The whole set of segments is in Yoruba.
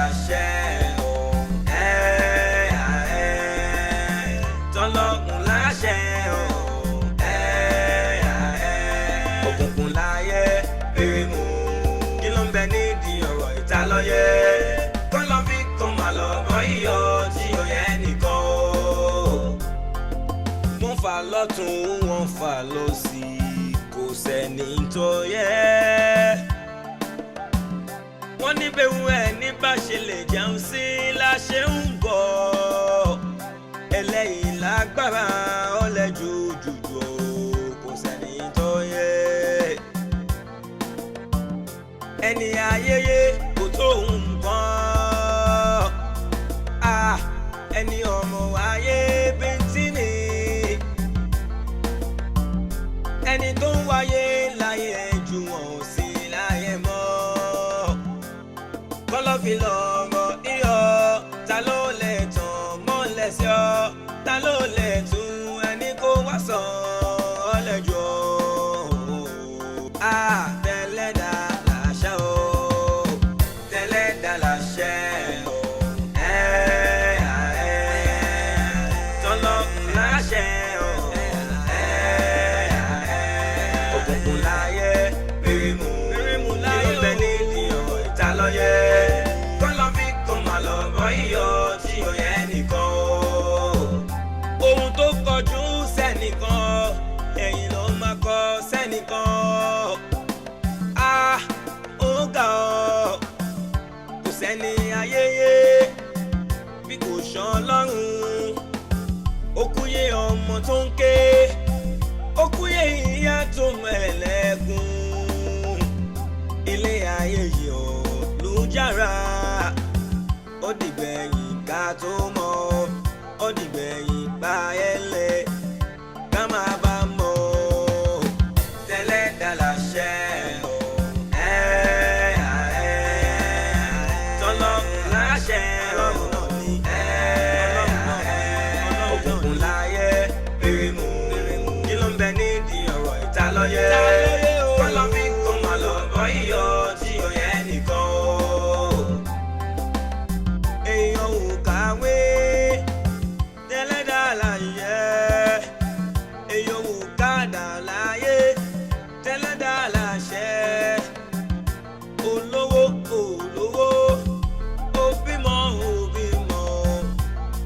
láṣẹ o tọ́lọ́gùn láṣẹ o òkùnkùn láyé bírímù kí ló ń bẹ nídìí ọ̀rọ̀ ìtàlọ́yẹ kọ́lọ́ fi kan máa lọ bọ́ iyọ̀ tí ó yẹ nìkan o. wọ́n fà lọ́tún wọ́n fà lọ́sì kò sẹ́ni tó yẹ. wọ́n ní bẹ́ẹ̀ ẹni bá ṣe lè jẹun sí láṣẹ ń bọ̀ ẹlẹ́yìn lágbára ọ̀lẹ́ jùjù kò sẹ́ni tó yẹ. ẹni ayẹyẹ kò tó nǹkan ẹni ọmọ ayé bíntín ni ẹni tó ń wáyé láyé jù wọ́n ò sí láyé mọ́ kọ́lọ́fì lọ́mọ iyọ̀ ta ló lè tàn mọ́lẹ̀ sí ọ ta ló lè tún ẹni kó wá sàn ọ́ lẹ́jọ́ Teleda Lase o Teleda Lase o tọ́lọ́gùn láṣẹ o òkùnkùn láyé bírímù láyé bẹ nídìí ọ̀rọ̀ ìtàlọ́yẹ kọ́lọ́ fi kan máa lọ bọ́ iyọ̀ tí ó yẹ nìkan o. ohun tó kọjú sẹ́nìkan ẹ̀yìn ló máa kọ sẹ́nìkan ó ga ọ́ kò sẹ́ni ayẹyẹ bí kò ṣán lọ́rùn ó kúyè ọmọ tó ń ké ó kúyè ìyá tó mẹ́lẹ́gùn ilé ayé yìí ò lù jára ó dìgbẹ̀yìn ká tó mọ̀ ó dìgbẹ̀yìn pa ẹlẹ́ ká máa bá mọ̀ Teleda Lase o tọ́lọ́gùn láṣẹ o òkùnkùn láyé bírímù kí ló ń bẹ nídìí ọ̀rọ̀ ìtàlọ́yẹ kọ́lọ́ fi kan máa lọ bọ́ iyọ̀ tí ó yẹ nìkan o. èèyàn ò kàwé Teleda Lase èèyàn ò kàdà láyé Teleda Lase olówó olówó ó bímọ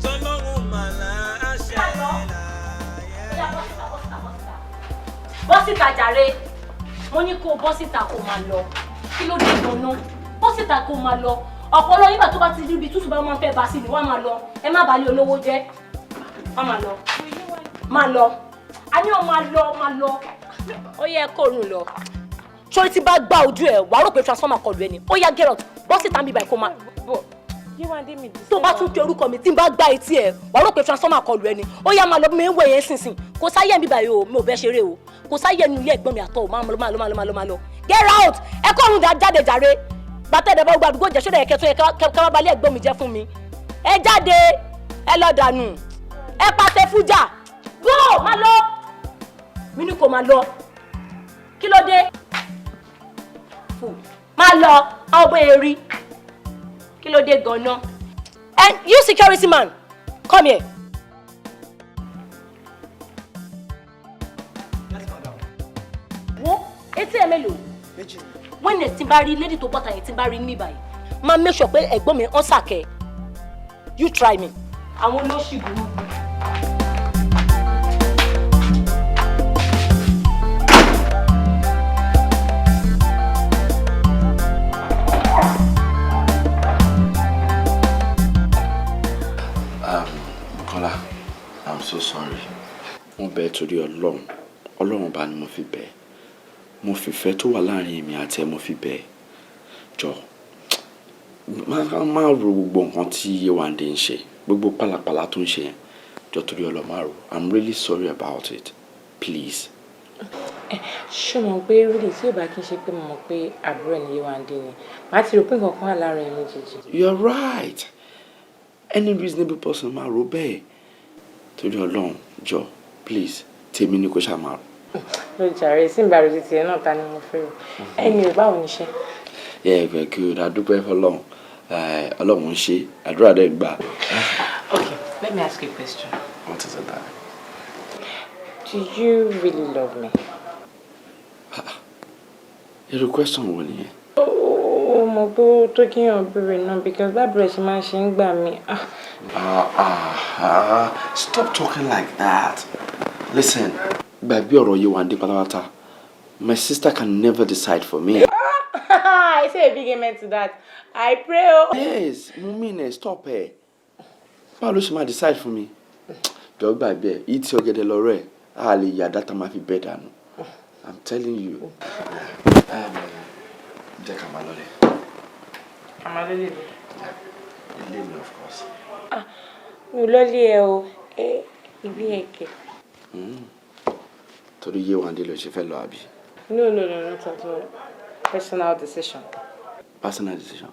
tọ́lọ́run mà láṣẹ láyé. bọ́ síta jàre mo ní kó bọ́ síta kó máa lọ kí ló dé gan-an bọ́ síta kó máa lọ ọ̀pọ̀lọ́ nígbà tó bá ti rí ibi tútù bá máa fẹ́ bá sí ni wá máa lọ ẹ má balẹ̀ olówó jẹ́ wá máa lọ a ní ọ máa lọ ó yẹ kó rùn lọ sórí tí bá gbá ojú ẹ wàá rò pé transformer kọlù ẹ ni ó yá get out bọ́ síta ń bí báyìí kó máa tó bá tún pe orúkọ mi tí n bá gbá etí ẹ wàá rò pé transformer kọlù ẹ ni ó yá máa lọ bí mi ń wẹ̀ yẹn sínsìn kò sáyẹ̀ ń bí báyìí o mi ò bẹ́ ṣeré o kò sáyẹ̀ nu ilé ẹ̀gbọ́n mi àtọ̀ máa lọ get out ẹ kọ́ ọ̀run jáde jàre gbàtẹ́dẹ̀ bá gbàdúgbò jẹ́ ṣọ́dọ̀ ẹ̀kẹ́ tó yẹ ká bá lé ẹ̀gbọ́n mi jẹ́ fún mi ẹ jáde ẹ lọ dànù ẹ pàṣẹ fújà go máa lọ mi ní kò máa lọ kí ló dé máa lọ àwọn ọmọ èrì kí ló dé gan-an and you security man come here. wo etí ẹ mélòó when the tí n bá rí lady tó bọ́ta yẹn tí n bá rí ní báyìí máa make sure pé ẹ̀gbọ́n mi ọ̀n sàkẹ́ you try me àwọn olóṣì burúkú. Bukola, I'm so sorry. Mo bẹ̀ torí Ọlọ́run bá ni mo fi bẹ̀. Mo fìfẹ́ tó wà láàrin èmi àti ẹ mo fi bẹ̀. Jọ̀ọ́ má ro gbogbo nǹkan tí Yewande ń ṣe, gbogbo pálapàla tó ń ṣe yẹn. Jọ̀ọ́ torí Ọlọ́run má ro. I'm really sorry about it. Please. Ṣé mo pé really tí ò bá kí n ṣe pé mo mọ̀ pé àbúrò ni Yewande ni. Màá ti rò pé nǹkan kan wà lára ẹ̀ méjèèjì. You're right. Any reasonable person máa ro bẹ́ẹ̀. Torí Ọlọ́run, jọ̀ọ́, please, tèmi ni kó ṣá máa rò. Ló jàre sí ìbára títí ẹ náà ta ni mo fẹ́ rò. Ẹni ò báwo ni iṣẹ́? Yeah, very good. A dúpẹ́ f'Ọlọ́run. Ọlọ́run ń ṣe àdúrà dẹ̀ gbà. Okay, let me ask you a question. What is it, darling? Do you really love me? Irú question wo nìyẹn? Oh, mo bó tó kíyàn béèrè náà because that breast máa ṣe ń gbà mí. Stop talking like that. Listen, gbàgbé ọ̀rọ̀ yìí wà ní pátápátá. My sister can never decide for me. I say a big amen to that. I pray. Oh. Yes, mo mean it. Stop ẹ. Báwo ló ṣe máa decide for me? Jọ̀ọ́ gbàgbé ẹ̀, ìyí tí ọ̀gẹ̀dẹ̀ lọ rẹ̀, a lè yà dátà máa fi bẹ́ẹ̀ dànù. I'm telling you. Jẹ́ ká máa lọlé. Ká máa lọlé mi. Ilé mi, of course. Mi ò lọlé ẹ o. Ibi ẹ̀kẹ́. Torí Yéwándé ló ṣe fẹ́ lọ àbí? No, not at all. Personal decision. Personal decision?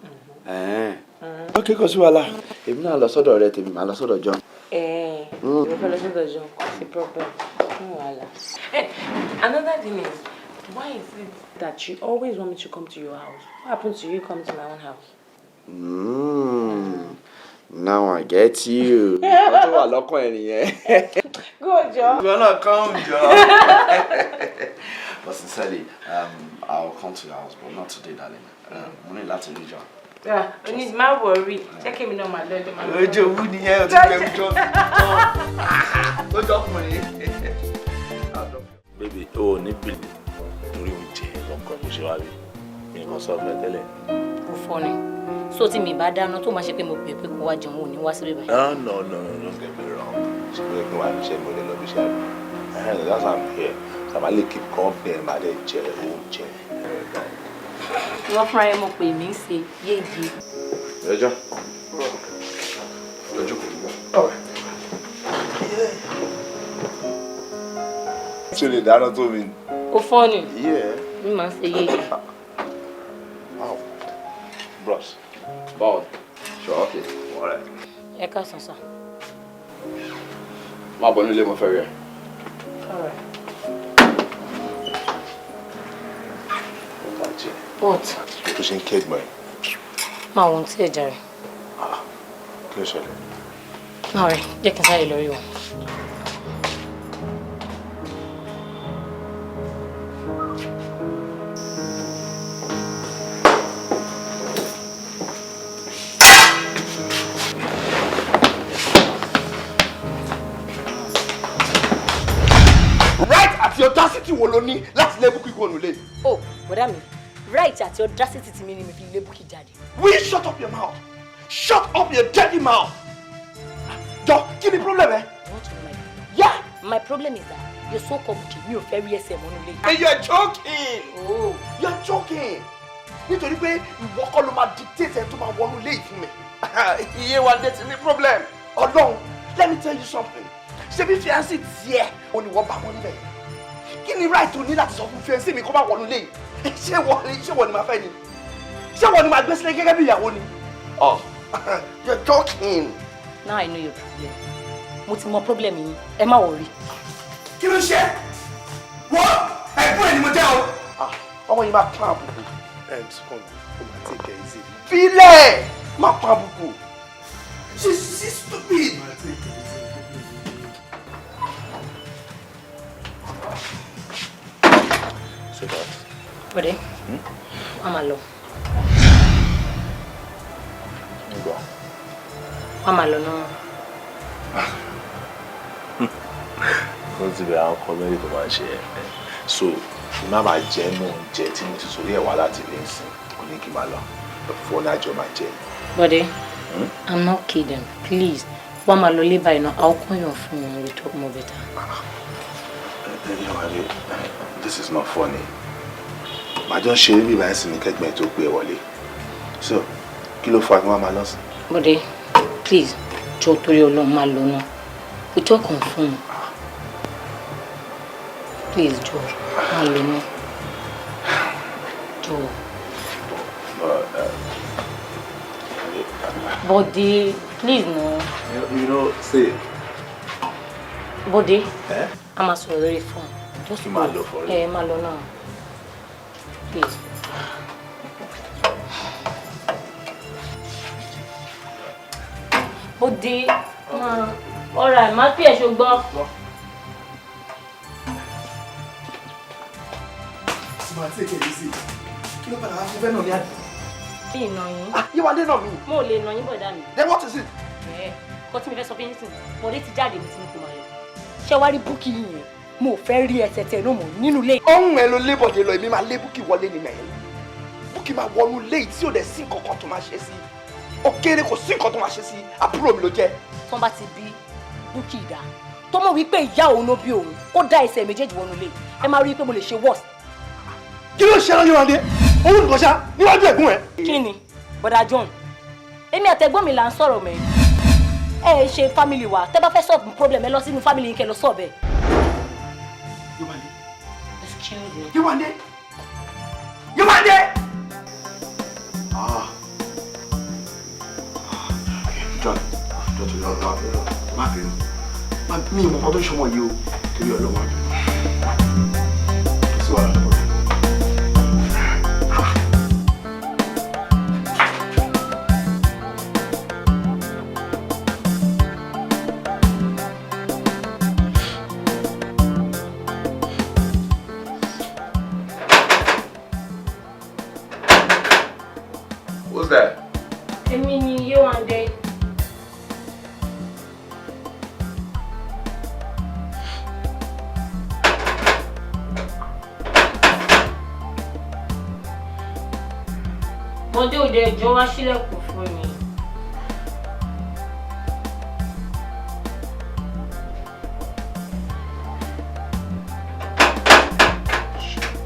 Okay, kò sí wàhálà. Èmi náà lọ sọ́dọ̀ rẹ tèmi, màá lọ sọ́dọ̀ John. Ìwọ fẹ́ lọ sọ́dọ̀ John, kò sí problem. No wàhálà. Another thing is, why is it that you always want me to come to your house? What happened to you come to my own house? Now I get you. Wọ́n tó wà lọ́kàn ẹ̀ nìyẹn. Go, John. You're not come, John. But sincerely, I'll come to your house, but not today, darling. Mo ní láti rí John. Yeah, you need my worry. Check him in on my leg. Ojo wu ni ẹ o ti gbẹ̀rù John. Tó jọ fún mi. Baby, o ní bìlì lórí oúnjẹ lọ́kọ̀ bó ṣe wá rí. Mi kàn sọ fún ẹ tẹ́lẹ̀. Ó fọ́ ni. So tí mi bá dáná tó máa ṣe pé mo pè pé kó wá jẹun ò ní wá síbí báyìí. No, don't get me wrong. Ṣé pé kí wàá níṣẹ́ mo lè lọ bí ṣe àbí? That's why I'm here. Sàmà lè keep company ẹ̀ máa dẹ̀ jẹ oúnjẹ. Wọ́n fúnra ẹ̀ mo pè mí ń ṣe yéèdì. Ẹjọ́. Lójú kò gbọ́. Ṣé o lè dáná tó mi? Ó fọ́ ni. Yeah. Mi máa ń ṣe yéèdì. Wow. Bros. Bọ́ọ̀lù. Sure, okay. All right. Ẹ káàsán sà. Má bọ̀ nílé mo fẹ́ rí ẹ. All right. What? Tó ṣe ń kẹ́gbọ̀n ẹ̀. Máa wọ́n tí ẹ̀ jàre. Kí ló ṣẹlẹ̀? Ọ̀rẹ́, jẹ́ kí n sáré lọ rí wọn. Audacity wo ló ní láti lé Bukky kúrò nílé. Oh, bọ̀dá mi, right àti audacity ti mi ni mi fi lé Bukky jáde. Will you shut up your mouth? Shut up your dirty mouth. Jọ, kí ni problem ẹ? You want to know my problem? Yeah. My problem is that you're so complicated. Mi ò fẹ́ rí ẹsẹ̀ mọ́nú ilé. And you're joking. Oh. You're joking. Nítorí pé ìwọ kọ́ ló máa dictate ẹ̀ tó máa wọnú ilé yìí fún mi. Yéwándé ti ní problem. Ọlọ́run, let me tell you something. Ṣé bí fiancé tiẹ̀ o ní wọ́n bá wọn níbẹ̀? Kí ni right o ní láti sọ fún fiancé mi kó má wọnú ilé yìí? Ṣé wọ́n ni máa fẹ́ ni? Ṣé wọ́n ni máa gbé sílẹ̀ gẹ́gẹ́ bí ìyàwó ni? Oh, you're joking. Now I know your problem. Mo ti mọ problem yín. Ẹ má worry. Kí ló ṣe? Wọ́n ẹ̀gbọ́n ẹ̀ ni mo jẹ́ o. Ọmọ yìí máa pa àbùkù. Come on, take it easy. Filẹ̀ má pa àbùkù. She's stupid. So that. Bọ̀dé, wọ́n máa lọ. Wọ́n máa lọ náà. Wọ́n ti bẹ̀rẹ̀ àwọn kọ́mẹ́rì tó máa ń ṣe ẹ̀. So, má máa jẹ́ inú oúnjẹ tí mo ti sórí ẹ̀ wá láti ilé ìsìn. Kò ní kí n máa lọ. Fún àjọ máa jẹ. Bọ̀dé, I'm not kidding. Please, wọ́n máa lọ lé báyìí náà. I'll call you phone when we talk more better. This is not funny. Màá jọ ṣe é bí ìbáyìí sí ní kẹ́gbẹ́ tó gbé ẹ wọlé. So, kí ló fa kí wọ́n máa lọ sí? Bọ̀dé, please, jọ̀ọ́ torí Ọlọ́run máa lọ náà. We talk on phone. Please, jọ̀ọ́ máa lọ náà. Jọ̀ọ́. Bọ̀dé, please no. You know, say. Bọ̀dé, a máa sọ̀rọ̀ lórí phone. Just máa lọ for it. Máa lọ náà. Please. Bode. All right, má pè ṣùgbọ́n. Má take it easy. Kí ló padà wá fẹ́ nà mí àdì? Kí ìnà yín? Yéwándé nà mí. Mo lè nà yín bọ̀dá mi. Then what is it? Kọ́ tí mi fẹ́ sọ fún yín sìn, Bọ̀dé ti jáde mi tí mo kò máa lọ. Ṣé wá rí Búkì yìí yẹn? Mo fẹ́ rí ẹsẹ̀ tẹ̀ náà mọ̀ nínú ilé. Ọ̀hún ẹ ló lé Bọ̀dé lọ, èmi máa lé Búkì wọlé ní mẹ́rin. Búkì máa wọnú ilé tí ò dẹ̀ sí nǹkan kan tó máa ṣe sí. Ó kéré kò sí nǹkan tó máa ṣe sí. Àbúrò mi ló jẹ́. Tó bá ti bí Búkì dá, tó mọ̀ wípé ìyá òun ló bí òun, kó dá ẹsẹ̀ méjèèjì wọnú ilé. Ẹ máa rí i pé mo lè ṣe worse. Kí ló ṣe lọ́yọ̀ Yéwándé? Òun nìkan ṣá níwájú ẹ̀gbọ́n ẹ̀. Kí ni? Bọ̀dá John, èmi àtẹ̀gbọ́n mi là ń sọ̀rọ̀ mẹ́. Ẹ ṣe family wa, tẹ́ bá fẹ́ solve problem ẹ lọ sínú family yín kẹ́ lọ solve ẹ̀. Yéwándé. Excuse me. Yéwándé. Yéwándé. John, tó lọ má bínú. Mi ìmọ̀ kan tó ń ṣọmọ yìí o, torí ọlọ́wọ́ àbínú. Kò sí wàhálà lọ́wọ́. Who's that? Èmi ni Yéwándé. Bọ̀dé òde ẹjọ́ wá sílẹ̀kùn fún mi.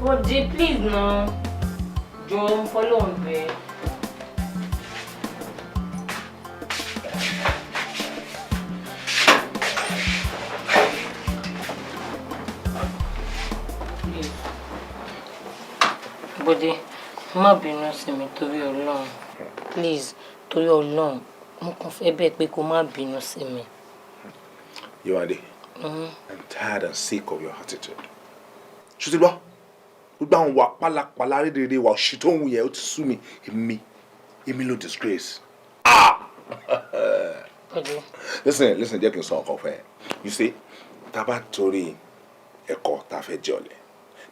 Bọ̀dé, please now. Jọ̀ọ́ mo fọlọ́run bẹ̀. Bọ̀dé, má bínú sí mi torí Ọlọ́run. Please, torí Ọlọ́run, mo kàn fẹ́ bẹ̀ pé kó má bínú sí mi. Yéwándé, I'm tired and sick of your attitude. Ṣùtì gbọ́, gbogbo àwọn wà pálapàla rédèrèdè wà òṣì tó ń wù yẹn ó ti sú mi. Èmi ló disgrace. Bọ̀dé. Listen, jẹ́ kí n sọ ọkàn fún ẹ. You see, tá a bá torí ẹ̀kọ́ tá a fẹ́ jẹ ọ̀lẹ,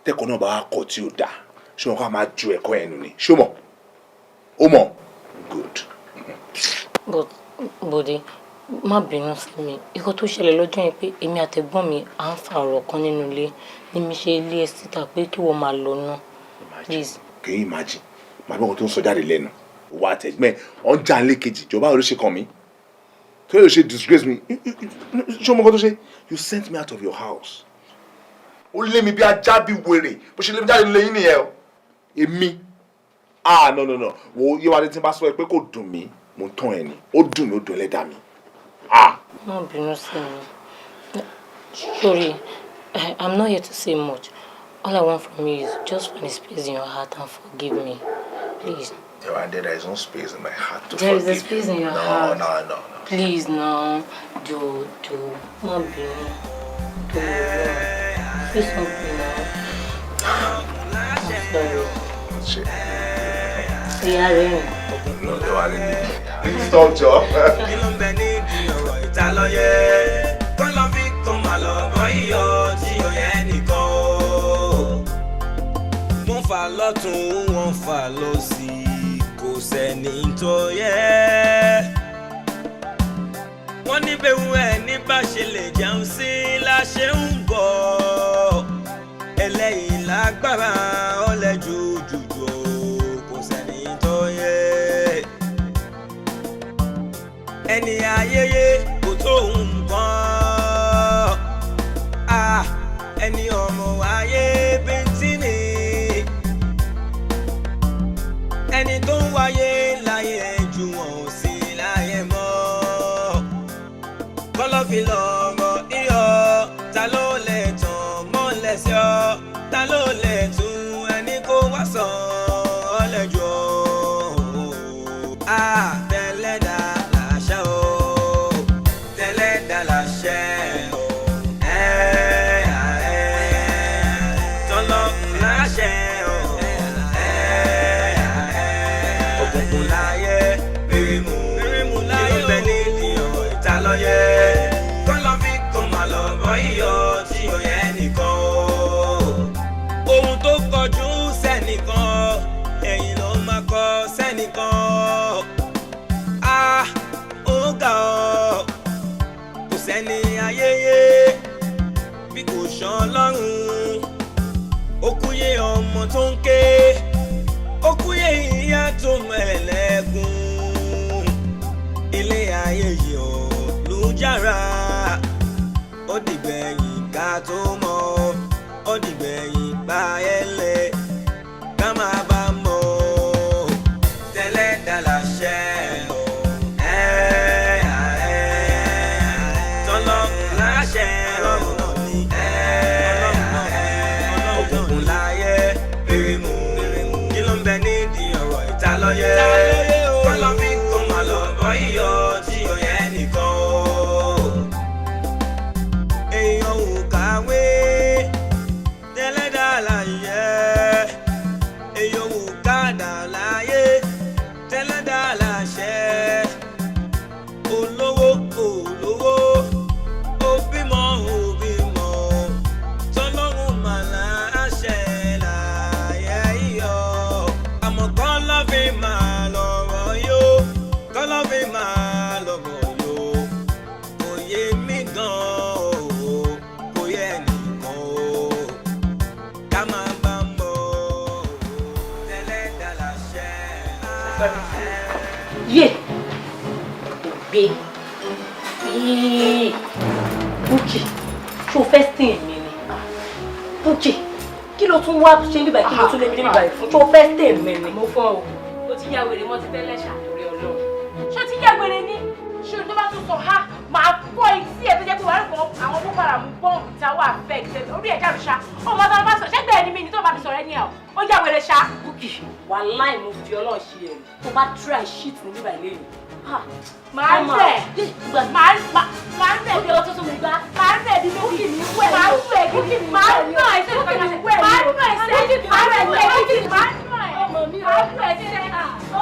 tẹ́kọ̀ọ́ náà bá wá kọ́ tí ó dáa. Ṣé wọn kọ́ máa ju ẹ̀kọ́ yẹn nù ni? Ṣé o mọ̀? O mọ̀? Good. But Bọ̀dé, má bínú sí mi. Ikọ́ tó ṣẹlẹ̀ lọ́jọ́ yẹn pé èmi àtẹ̀gbọ́n mi à ń fa ọ̀rọ̀ kan nínú ilé ní mi ṣe ilé ẹ̀ síta pé kí wọ́n máa lọ náà. Please. Can you imagine? Màá bọ́ wọn tó ń sọ jáde lẹ́nu. Wà á tẹ̀gbẹ́ ọ̀n jà ń lé kejì. Ìjọba ò lè ṣe kàn mí. Tó yẹ lè ṣe disgrace mi. Ṣé o mọ̀ kọ́ tó ṣe? You sent me out of your house. Ó lé mi bí ajá bí wèrè. Bó ṣe lé mi jáde nílé yín nìyẹn o. Èmi. No. Wo Yéwándé tí n bá sọ ẹ pé kò dùn mí, mo tán ẹ ni. Ó dùn mí, ó dùn ẹlẹ́dàá mi. Má bínú sí mi. Sorry, I'm not here to say much. All I want from you is just find a space in your heart and forgive me. Please. Yéwándé, there is no space in my heart to There forgive. is a space in your heart. No. Please, no. Do. Má bínú. Do. Please don't be now. I'm sorry. Shit. Yeah, really. No, Yéwándé. Stop, Joe. Kí ló ń bẹ nídìí ọ̀rọ̀ ìtàlọ́yẹ? Kọ́ lọ fi kàn máa lọ bọ́ iyọ̀ tí ó yẹ nìkan o. Wọ́n fà lọ́tún, wọ́n fà lọ́sì, kò sẹ́ni tó yẹ. Wọ́n ní bẹ́ẹ̀ ẹ̀ ní bá ṣe lè jẹun sí la ṣe ń bọ̀. Ẹlẹ́yìn lágbára ọ̀lẹ jùjùjù kò sẹ́ni tó yẹ. Ẹni ayẹyẹ kò tó nǹkan. Ẹni ọmọ ayé bíntínì. Ẹni tó ń wáyé láyé ju wọn ò sí láyé mọ́. Kọ́lọ́fín lọ́mọ iyọ̀, ta ló lè tàn mọ́lẹ̀ sí ọ? Ta ló lè tún ẹni kó wá sàn ọ́ lẹ́jọ́? Teleda Lase o, Teleda Lase o, tọ́lọ́ Lase o, òkùnkùn láyé bírímù láyé o, kí ló bẹ nídìí ọ̀rọ̀ ṣàn lọ́rùn ó kúyè ọmọ tó ń ké ó kúyè ìyá tó mẹ́lẹ́gùn ilé ayé yìí ò lùjára ó dìgbẹ̀yìn ká tó mọ̀ ó dìgbẹ̀yìn pa ẹlẹ́ ká máa bá mọ̀ Teleda Lase tọ́lọ́ láṣẹ ọ̀run náà ní òkùnkùn láyé bírímù kí ló ń bẹ nídìí ọ̀rọ̀ ìtalọ́yẹ kọ́lọ́ fi kó máa lọ bọ́ iyọ̀ tí ò yẹ nìkan èèyàn ò kàwé Teleda Lase èèyàn ò kàdà láyé Teleda Lase olówó kò lówó ó bímọ tọ́lọ́run mà láṣẹ láyé iyọ̀ àmọ́ kọ́lọ́fín máa lọ́rọ̀ yó kọ́lọ́fín máa lọ́rọ̀ yó kò yé mi gan o kò yé nìkan o ká máa bá mọ́ Teleda Lase. Yé! Gbé! Bukky, ṣó fẹ́ sìn mí ni? Bukky, kí ló tún wá ṣe níbà kí ló tún lé mi níbà fún? Ṣó fẹ́ sìn mí ni? Mo fọ́ o. O ti yá wèrè mọ́ ti tẹ́lẹ̀ ṣàtúrẹ́ Ọlọ́run. Ṣé o ti yá wèrè ní? Ṣé o tó bá tún sọ ha? Màá fọ́ etí ẹ̀ tó jẹ́ pé wàá rẹ̀ àwọn tó padà mú bọ́ọ̀mù táwọn àfẹ́ ìtẹ́lẹ̀ orí ẹ̀já mi ṣá. Ọmọ tó bá sọ ṣẹ́gbẹ́ ẹni mi ni tó bá mi sọ̀rọ̀ ẹni ẹ̀ ó yá wèrè ṣá. Bukky, wàláì mo fi Ọlọ́run ṣe ẹ̀rù. Tó bá try shit ní níbà ilé mi. Màá bẹ̀ bí ọtún tó mi gbá. Màá bẹ̀ bí Bukky mi wẹ̀ lọ. Màá nà ẹsẹ̀ Bukky mi wẹ̀ lọ. Màá nà ẹsẹ̀ Bukky mi wẹ̀ lọ. Ọmọ mi ò fẹ́ ẹsẹ̀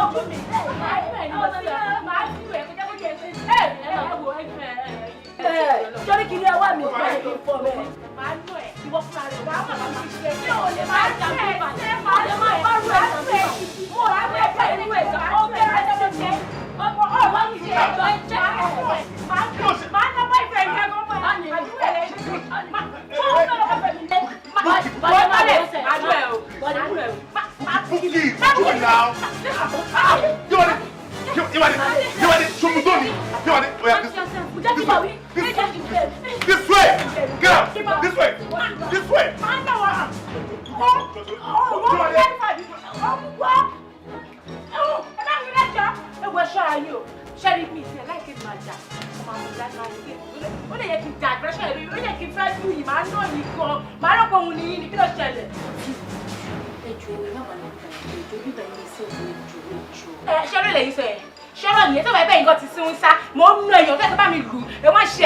ọmọ mi. Màá bẹ̀ ní ọtí màá fi wẹ̀ kọjá kọjá ẹsẹ̀. Sọ́ni kìíní ẹwà mi ò fẹ́ fọ́ mẹ́. Màá nà ẹ̀ ìwọ fúnra rẹ̀ wà á mọ̀ láti ṣe. Ṣé o lè máa jà mí bàjẹ́? Màá lè máa bá rú ẹ̀ sọ́sẹ̀. Mo rà bẹ́ẹ̀ bẹ́ẹ̀ ní ìwé ìgbà. Ó bẹ̀rẹ̀ ẹjọ́ ṣe. Ọmọ ọ̀rọ̀ mi ṣe ẹjọ́ ìjẹ́ ẹ̀. Màá ná bá ìfẹ́ ìfẹ́ kan mọ́ ẹ̀. Àdúrà ẹ̀ Bukky, do it now. You want it? Show me Tony. You want it? This way. Get up. This way. This way. Sherry, me, I like it, my dad. Ó lè yẹ kí n jà àgbẹ̀rẹ̀ṣẹ̀ rẹ̀ ó yẹ kí n fẹ́ ju yìí máa ń ná yìí gan máa rọ́pò òun nìyí ni kí ló ṣẹlẹ̀. Ẹjọ́ ẹ má bàa ẹjọ́ bíbẹ̀ ní iṣẹ́ ìwé ẹjọ́. Ṣẹ́rọ̀ lè yí sọ yẹn ṣẹ́rọ̀ nìyẹn tó bá ẹgbẹ́ nǹkan ti sínú sá mo ń nu èèyàn tẹ́tẹ́ bá mi lù ẹ wá ṣe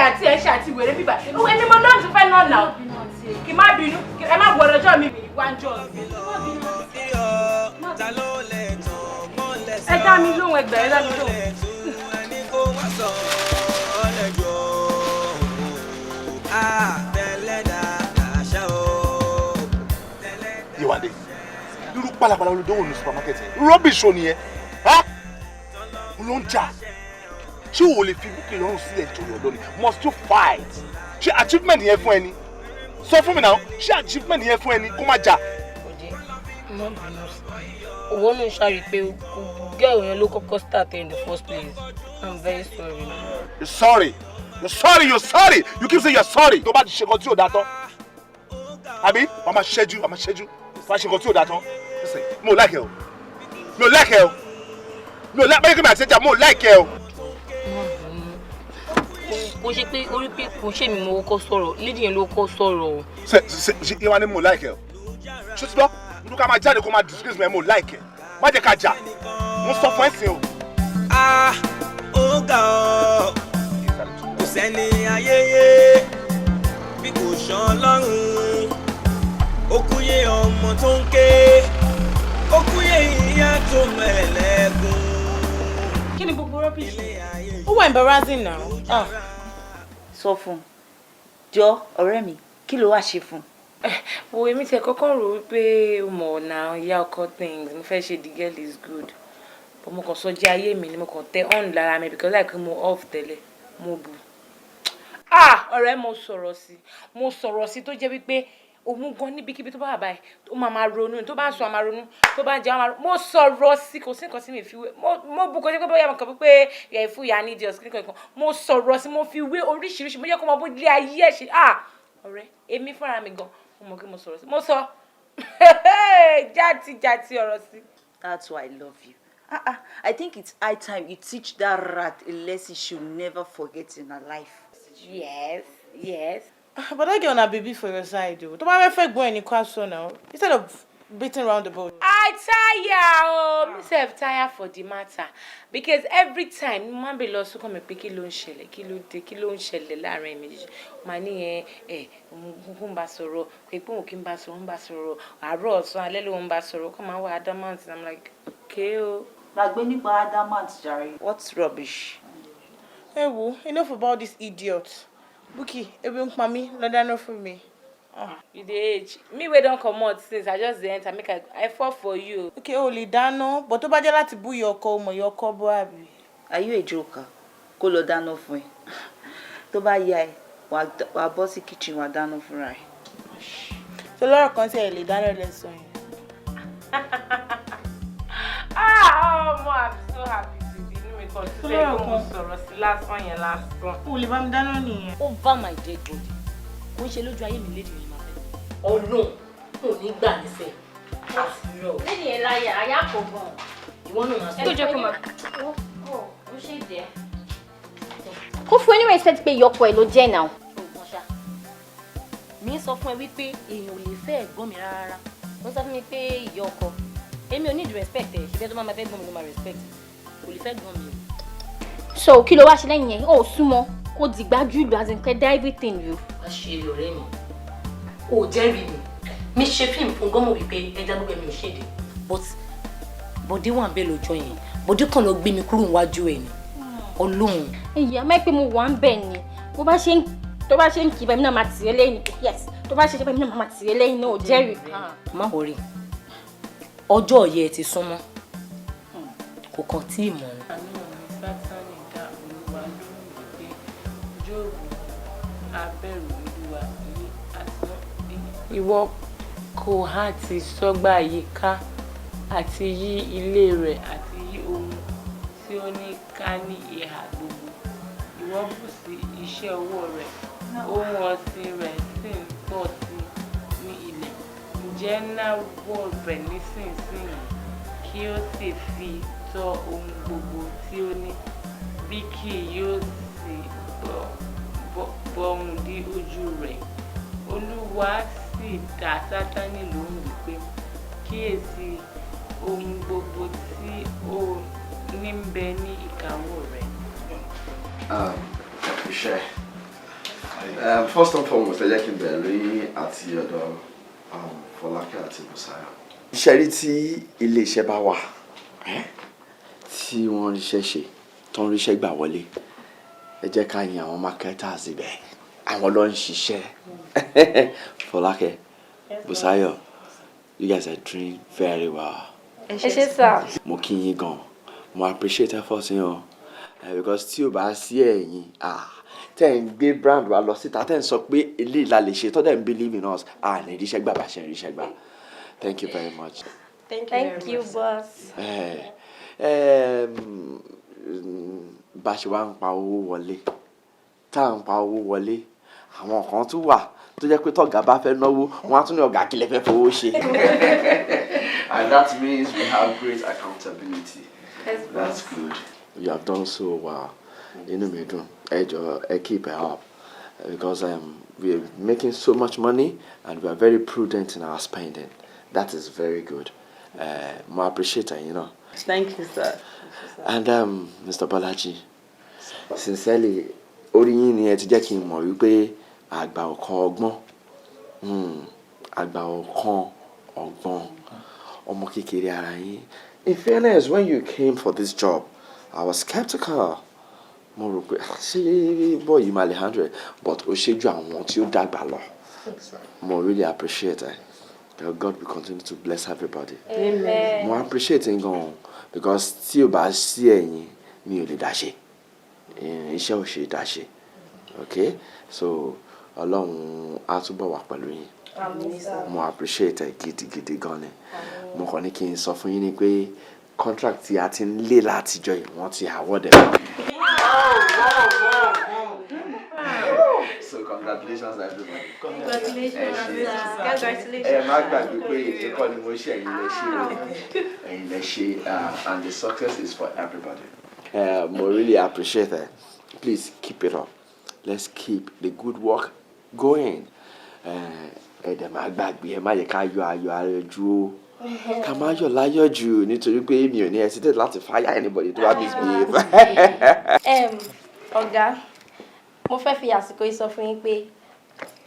àti wèrè bíbà owó ẹni mo náà tún fẹ́ náà nà kí má bínú ẹ má wọ ọjọ́ mi wá ń jọ mi. Ẹ dá mi lóhùn ẹgbẹ̀rún dá mi lóhùn. Yewande, irú pálapàla olùdókòwò ní supermarket yẹn rubbish o nìyẹn ló ń jà ṣé o lè fi Bukky lọ́rùn sílẹ̀ nítorí ọ̀dọ́ ni must you fight ṣé achievement yẹn fún ẹni sọ fún mi náà ṣé achievement yẹn fún ẹni kó má jà. Òde má bínú owó náà ṣàrí pé girl yẹn ló kọ́kọ́ start in the first place. I'm very sorry. You're sorry. You're sorry. You're sorry. You keep saying you're sorry. Tó bá ti ṣe nǹkan tí ò dáa tán. Àbí wàá máa ṣẹ́jú wàá máa ṣẹ́jú wàá ṣe nǹkan tí ò dáa tán. Mo ò like ẹ o. Mi ò like ẹ o. Mi ò like báyìí kí mi àti ẹja mo ò like ẹ o. Kò ṣe pé orí pé kò ṣe mi mo kọ́kọ́ sọ̀rọ̀ lady yẹn ló kọ́kọ́ sọ̀rọ̀ o. Ṣé ìwà ni mo ò like ẹ o. Ṣé ti gbọ́? Nínú ká máa jáde kó máa disgrace mi ẹ mo ò like ẹ. Má jẹ́ ká jà. Mo sọ fún ẹ̀sìn o. Ó ga ọ́ kò sẹ́ni ayẹyẹ bí kò ṣàn lọ́rùn ó kúyè ọmọ tó ń ké ó kúyè ìyá tó mẹ́lẹ́gùn. Kí ni gbogbo rubbish? Ó wà embarrassing now. Sọ fún jọ ọ̀rẹ́ mi kí ló wá ṣe fún. Wo èmi tẹ kọ́kọ́ rò wípé o mọ̀ náà ìyá ọkọ things mo fẹ́ ṣe the girl is good. Mo kàn sọ jẹ́ ayé mi ni mo kàn tẹ on lára mi because like mo off tẹ́lẹ̀ mo bu. ọ̀rẹ́ mo sọ̀rọ̀ sí tó jẹ́ wípé òun gan níbikíbi tó bá wà báyìí tó máa ronú tó bá ń sọ máa ronú tó bá ń jẹun máa ronú mo sọ̀rọ̀ sí kò sí nǹkan tí mi fi wé mo bu kò ṣe pé bóyá mo kàn pé fún ìyá nídìí ọ̀sìn nìkan mo sọ̀rọ̀ sí mo fi wé oríṣiríṣi mo yẹ kó mọ bó ilé ayé ẹ̀ ṣe ọ̀rẹ́ èmi fúnra mi gan mo mọ̀ kí mo sọ̀rọ̀ sí mo sọ játijàti ọ̀rọ̀ sí. That's why I love you. I think it's high time you teach that rat a lesson she'll never forget in her life. Yes. But I get on a baby for your side, though. Don't mind if I go any question now. Instead of beating around the bush. I tire, myself tire for the matter. Because every time, man be lost to come and pick kí ló ń ṣẹlẹ̀ láàrin méjèèjì. Ma ní n bá sọ̀rọ̀, pé pé òun kí n bá sọ̀rọ̀, àárọ̀ ọ̀sán alẹ́ ló ń bá sọ̀rọ̀, come and wa adamant. And I'm like, okay o. Gbàgbé nípa adamant, Jerry. What's rubbish? Hey, wo, enough about this idiot. Buki, ebi ń pa mí, lọ dáná fún mi. You dey age. Me wey don comot since I just dey enter make I fall for you. Okay, o lè dáná, but tó bá jẹ́ láti bú ìyá ọkọ ọmọ ìyá ọkọ bọ́ àbí. Are you a joker? Kó lọ dáná fún ẹ. Tó bá yá ẹ, wàá bọ́ sí kitchen wàá dáná fúnra ẹ. So lọ́rọ̀ kan tí ẹ lè dáná lẹ́sọ̀ yẹn. I'm so happy to be inú mi kan tó ṣe kó mo sọ̀rọ̀ sí lásán yẹn lásán. O lè bá mi dáná nìyẹn. Over my dead body. Kò ń ṣe lójú ayé mi lédi yẹn máa fẹ́. Ọlọ́run kò ní gbà níṣẹ́. Àṣírọ̀. Lédi yẹn láyà àyà kò gan. Ìwọ náà máa sọ. Ẹ jẹ́ kó máa. Ó ṣe dẹ́. Kó fún ẹni respect pé ìyọkọ ẹ ló jẹ́ náà. Ṣùgbọ́n ṣá. Mi sọ fún ẹ wípé èèyàn ò lè fẹ́ ẹ̀gbọ́n mi rárá. Wọ́n sọ fún mi pé ìyá ọkọ. Èmi ò need respect ẹ̀. Ṣé tó máa fẹ́ gbọ́n mi ló máa respect. Kò lè fẹ́ gbọ́n mi. So kí ló wá ṣe lẹ́yìn yẹn? Ó súnmọ́ kó dìgbájú ìlú as in pé dá everything you. Wá ṣe ọ̀rẹ́ mi. Ó jẹ́rìí mi. Mi ṣe fíìmù fún gọ́mọ̀ wípé ẹja gbogbo mi ò ṣèdè. But bọ̀dé wà ń bẹ̀ lọ́jọ́ yẹn. Bọ̀dé kàn lọ gbé mi kúrò níwájú ẹ̀ ni. Ọlọ́run. Ìyá máa pé mo wà ń bẹ̀ ni. Tó bá ṣe ń kí bẹ́ẹ̀ mi náà máa tì í lẹ́yìn. Yes. Tó bá ṣe bẹ́ẹ̀ mi náà máa tì í lẹ́yìn náà. Ó jẹ́rìí. Má worry. Ọjọ́ ọ̀yẹ́ ti súnmọ́. Kò kàn tí ì mọ̀ ni. Sátánì dá Olúwa lóhùn wípé Jóòbù abẹ̀rù Olúwa ní asán. Ìwọ kò há ti sọ́gbà yíká àti yí ilé rẹ̀ àti yí ohun tí ó ní ká ní ìhà gbogbo. Ìwọ bù sí iṣẹ́ ọwọ́ rẹ̀, ohun ọ̀sìn rẹ̀ sì ń pọ̀ sí ní ilẹ̀. Ǹjẹ́ náà wọ̀ rẹ̀ nísinsìnyí kí ó sì fi tọ́ ohun gbogbo tí ó ní bí kì yóò sì bọ́hùn dí ojú rẹ̀. Olúwa sì dá Sátánì lóhùn wípé kíyèsí ohun gbogbo tí ó ní ń bẹ ní ìkáwọ́ rẹ̀. Iṣẹ́. First and foremost, ẹ jẹ́ kí n bẹ̀rẹ̀ lórí àti ọ̀dọ̀ Fọlákẹ́ àti Bùsáyọ̀. Iṣẹ́ rí tí ilé iṣẹ́ bá wà tí wọ́n ríṣẹ́ ṣe tó ń ríṣẹ́ gbà wọlé ẹ jẹ́ ká yin àwọn marketers ibẹ̀ àwọn ló ń ṣiṣẹ́. Fọlákẹ́, Bùsáyọ̀, you guys are doing very well. Ẹ ṣé sir. Mo kí yín gan, mo appreciate effort yín o because tí o bá sí ẹ̀yin tẹ́ ń gbé brand wa lọ síta tẹ́ ń sọ pé eléyìí la lè ṣe tó dẹ̀ ń believe in us ní ríṣẹ́ gbà bá ṣe ń ríṣẹ́ gbà. Thank you very much. Thank you boss. Bá ṣe wá ń pa owó wọlé tá à ń pa owó wọlé àwọn kan tún wà tó jẹ́ pé tọ́gà bá fẹ́ náwó wọ́n á tún ní ọ̀gá kílẹ̀ fẹ́ fowó ṣe. And that means we have great accountability. That's good. You have done so well. Inú mi dùn. Ẹ jọ̀ọ́ ẹ keep it up because we are making so much money and we are very prudent in our spending. That is very good. Mo appreciate it, you know. Thank you, sir. And Mr. Bolaji, sincerely, orí yín ni ẹ ti jẹ́ kí n mọ̀ wípé àgbà ọ̀kan ọgbọ́n, àgbà ọ̀kan ọgbọ́n, ọmọ kékeré ara yín. In fairness, when you came for this job, I was skeptical. Mo rò pé ṣé boy yìí máa lè handle it, but ó ṣe ju àwọn tí ó dàgbà lọ. Mo really appreciate it. God will continue to bless everybody. Amen. Mo appreciate it gan because tí o bá sí ẹ̀yin mi ò lè dá ṣe. Iṣẹ́ ò ṣe dá ṣe. okay so Ọlọ́run á túbọ̀ wà pẹ̀lú yín. Mo appreciate ẹ gidigidi gan ni. Mo kàn ní kí n sọ fún yín ni pé contract tí a ti ń lé látijọ́ yìí wọ́n ti award ẹ̀. So congratulations everybody. Congratulations. Má gbàgbé pé ètò kọ́ ni mo ṣe ẹ̀yin lẹ ṣe and the success is for everybody. Mo really appreciate it. Please keep it up. Let's keep the good work going. Ẹ̀dẹ̀ má gbàgbé ẹ má yẹ ká yọ ayọ̀ ara jù o. Ká má yọ̀ láyọ̀ jù nítorí pé mi ò ní hesitate láti fire anybody tó bá misbehave. Ọ̀gá, mo fẹ́ fi àsìkò yìí sọ fún yín pé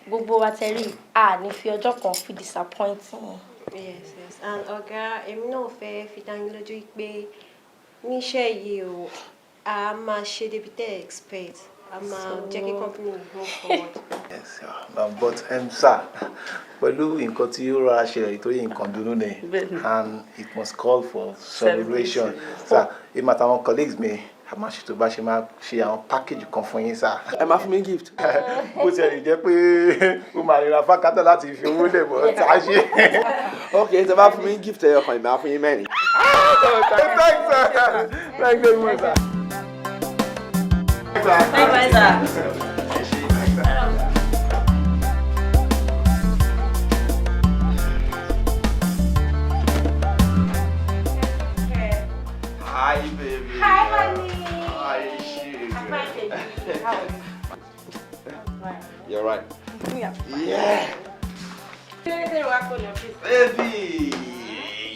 gbogbo wa tẹ̀rí a ní fi ọjọ́ kan fi disappoint yín. Yes. And ọ̀gá, èmi náà fẹ́ fi dá yín lójú pé níṣẹ́ yìí o, a máa ṣe débi tẹ́ expect. A máa jẹ́ kí company go forward. Yes, but sir, pẹ̀lú nǹkan tí ó rọra ṣẹlẹ̀ ìtòyí nǹkan dúró ni and it must call for celebration. Sir, èmi àtàwọn colleagues mi a máa ṣètò bá ṣe máa ṣe àwọn package kan fún yín sir. Ẹ máa fún mi gift. Bó ti ẹ̀ jẹ́ pé ó máa nira fákátà láti fi owó lè bọ̀ tá a ṣe. Okay, tẹ́ bá fún mi gift ẹyọ kan ìmọ̀ á fún yín mẹ́rin. Thanks sir. Thanks very much sir. Bye, sir. Hi, baby. Hi, honey. Hi, sugar. Hi, baby. How are you? You're right. Yeah. Baby.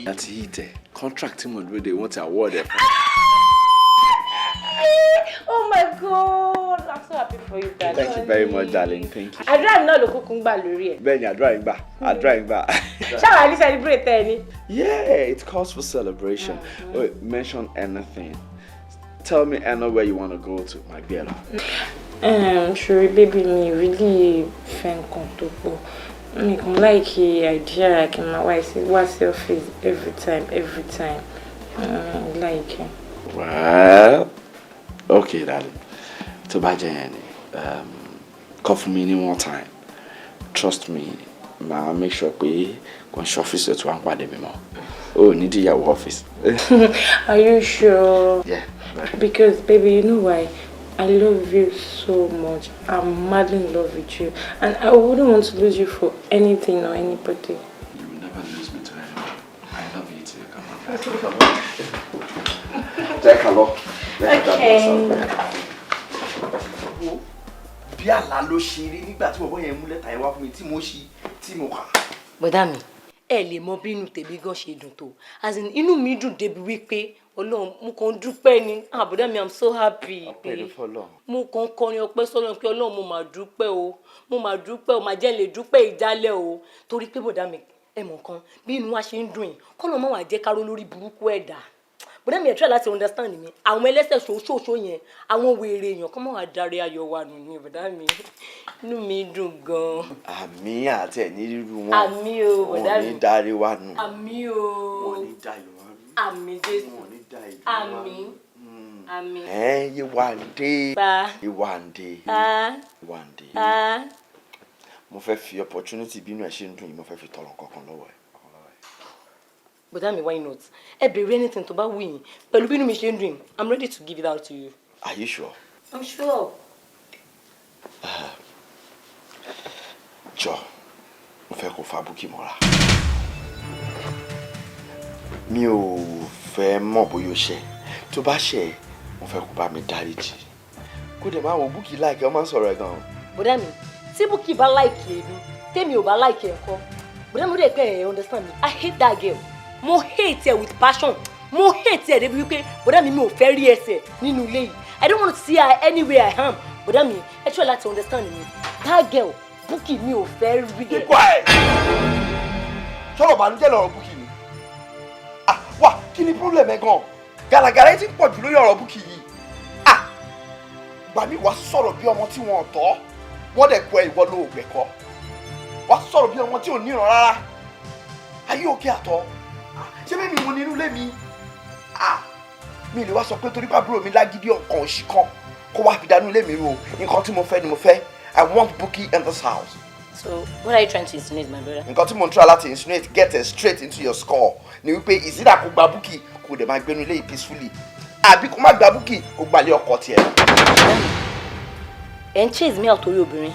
That's it. Contract him on they want to award it. Oh my God, I'm so happy for you, darling. Thank you very much, darling. Thank you. Àdúrà mi náà ló kúkú ń gbà lórí ẹ̀. Benny, I drive back. Ṣáà ní celebrate ẹ ni. Yeah, it calls for celebration. Wait, mention anything. Tell me anywhere you want to go to, my girl. Sure, baby, me really fan comfortable. Me come like idea like my wife say what's your face every time. Like it. Well, okay, darling. To buy Jenny, call for me any more time. Trust me, I'll make sure we go to office at one part of more. Oh, need your office. Are you sure? Yeah. Right. Because baby, you know why? I love you so much. I'm madly in love with you, and I wouldn't want to lose you for anything or anybody. You will never lose me to anyone. I love you too. Come on. Take a look. Okay. Bí àlá ló ṣe rí nígbà tí bọ̀bọ́ yẹn mú lẹ́tà yẹn wá fún mi tí mo ṣí tí mo kà. Bọ̀dá mi, ẹ lè mọ bí inú tèmi gan ṣe dùn tó. As in, inú mi dùn débi wípé Ọlọ́run mo kàn dúpẹ́ ni. Bọ̀dá mi, I'm so happy. Ọpẹ́ ló fọ́lọ́run. Mo kàn kọrin ọpẹ́ sọ́lọ́run pé Ọlọ́run mo máa dúpẹ́ o. Mo máa dúpẹ́ o, máa jẹ́ lè dúpẹ́ ìjálẹ̀ o. Torí pé bọ̀dá mi, ẹ mọ̀ nǹkan bí inú wa ṣe ń dùn yìí. Kọ́lọ́ máa wà jẹ́ káró lórí burúkú ẹ̀dá. Bọ̀dá mi ẹ̀ try láti understand mi. Àwọn ẹlẹ́sẹ̀ ṣoṣooṣo yẹn, àwọn wèrè èèyàn kọ́ mọ́ wà darí ayọ̀ wa nù ní bọ̀dá mi. Inú mi dùn gan. Àmì àti ẹ̀ní rírú wọn. Àmì o, bọ̀dá mi. Wọ́n ní darí wa nù. Àmì o. Wọ́n ní dayọ̀ wa nù. Àmì Jésù. Wọ́n ní da ìlú wa nù. Àmì. Àmì. Yewande. Ba. Yewande. Yewande. Mo fẹ́ fi opportunity bínú ẹ̀ ṣe ń dùn yìí mo fẹ́ fi tọrọ kankan lọ́wọ́ ẹ̀. Bọ̀dá mi, why not? Ẹ béèrè anything tó bá wù yín. Pẹ̀lú bínú mi ṣe ń dùn, I'm ready to give it out to you. Are you sure? I'm sure. Jọ, mo fẹ́ kó fa Búkì mọ́ra. Mi ò fẹ́ mọ̀ bóyá ó ṣe. Tó bá ṣe, mo fẹ́ kó bá mi dáríjì. Kó dẹ̀ máa wo Búkì láìkẹ́, ó máa ń sọ̀rọ̀ ẹ̀ gan-an. Bọ̀dá mi, tí Búkì bá láìkì èmi, tèmi ò bá láìkì ẹ̀ kọ́. Bọ̀dá mi, ó dẹ̀ pé ẹ̀ understand me. I hate that girl. Mo hate her with passion. Mo hate her débi wípé bọ̀dá mi ò fẹ́ rí ẹsẹ̀ nínú ilé yìí. I don't want to see her anywhere I am. Bọ̀dá mi, ẹ try láti understand me. That girl, Búkì mi ò fẹ́ rí ẹ. Quiet! Sọ̀rọ̀ bànújẹ́ lọ̀rọ̀ Búkì ni. Wá, kí ni problem ẹ gan? Gàlàgàlà ti ń pọ̀ jù lórí ọ̀rọ̀ Búkì yìí. Gbà mí wá sọ̀rọ̀ bí ọmọ tí wọn ò tọ́. Wọ́n dẹ̀ kọ ìwọ ló gbẹ̀kọ́. Wá sọ̀rọ̀ bí ọmọ tí ò níran rárá. Ayé òkè àtọ́. Ṣé bẹ́ẹ̀ mi mo nínú ilé mi? Mi lè wá sọ pé torí pàbúrò mi lágídí ọkàn òṣì kan. kó wá fi dánú ilé mi rú nǹkan tí mo fẹ́ ni mo fẹ́. I want Bukky in this house. So what are you trying to insinuate, my brother? Nǹkan tí mo ń try láti insinuate get it straight into your skull ni wípé ìsídà kó gba Bukky kó dẹ̀ máa gbénu ilé yìí peacefully àbí kó má gba Bukky kó gbalẹ̀ ọkọ tiẹ̀. Ẹ ń chase me out torí obìnrin.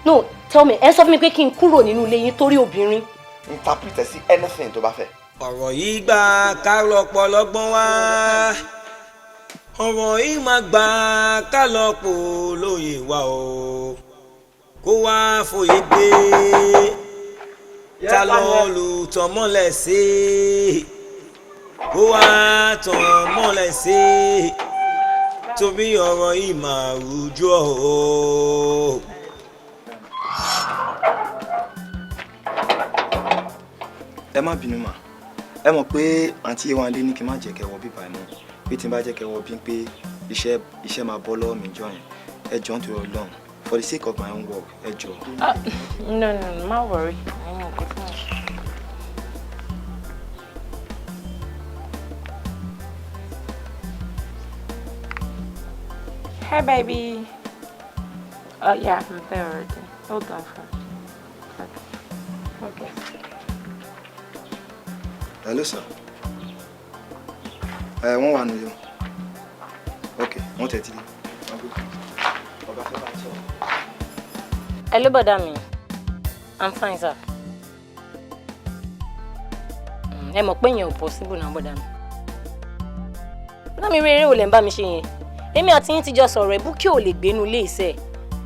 No, tell me, ẹ sọ fún mi pé kí n kúrò nínú ilé yín torí obìnrin. Interpret ẹ sí anything tó bá fẹ́. ọ̀rọ̀ yìí gbà ká lọ́pọ̀ lọ́gbọ́n wá ọ̀rọ̀ yìí máa gbà ká lọ́pọ̀ lóye wá o kó wá fòye gbé ta lọ lù tàn mọ́lẹ̀ sí kó wá tàn mọ́lẹ̀ sí torí ọ̀rọ̀ yìí máa rújú o. ẹ má bínú mà ẹ mọ̀ pé àǹtí Yéwándé ní kí n má jẹ́ kẹ́ wọ bíbá ẹ̀ mọ́ bí tí n bá jẹ́ kẹ́ wọ bí pé iṣẹ́ máa bọ́ lọ́wọ́ mi jọ yẹn ẹ jọ̀ọ́ nítorí Ọlọ́run for the sake of my own work ẹ jọ̀ọ́. No, má worry. Hey baby. Oh yeah, I'm there already. Hold on first. Okay. Hello sir. Wọ́n wà nílé. Okay, wọ́n tẹ̀ tí. Hello, brother mi. I'm fine, sir. Ẹ mọ̀ pé yẹn ò possible náà, brother mi. Brother mi rere ò lè ń bá mi ṣe yẹn. Èmi àti yín ti jọ sọ̀rọ̀ ẹ̀ Bukky ò lè gbénu ilé iṣẹ́.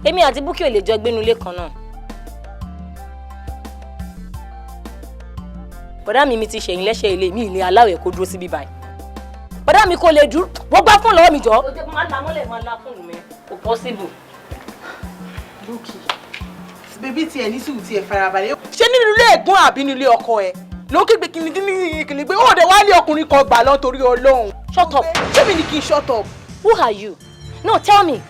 Èmi àti Bukky ò lè jọ gbénu ilé kan náà. Bọ̀dá mi ti ṣẹ̀yìn lẹ́ṣẹ̀ ilé mi ilé aláwẹ̀ kó dúró síbí báyìí. Bọ̀dá mi kò lè dúró. Wọ́n gbá fún lọ́wọ́ mi jọ. Ó jẹ́ máa la mọ́lẹ̀ máa la fún mi. Kò possible. Bukky. Bébí tiẹ̀ ní sùúrù tiẹ̀ farabalẹ̀. Ṣé nínú ilé ẹ̀gbọ́n àbí nínú ilé ọkọ ẹ̀? Ló kígbe kìnnìkìnnì pé ó dẹ̀ wá lé ọkùnrin kan gbà lọ torí Ọlọ́run. Shut up. Ṣé mi ni kí n shut up? Who are you? No, tell me.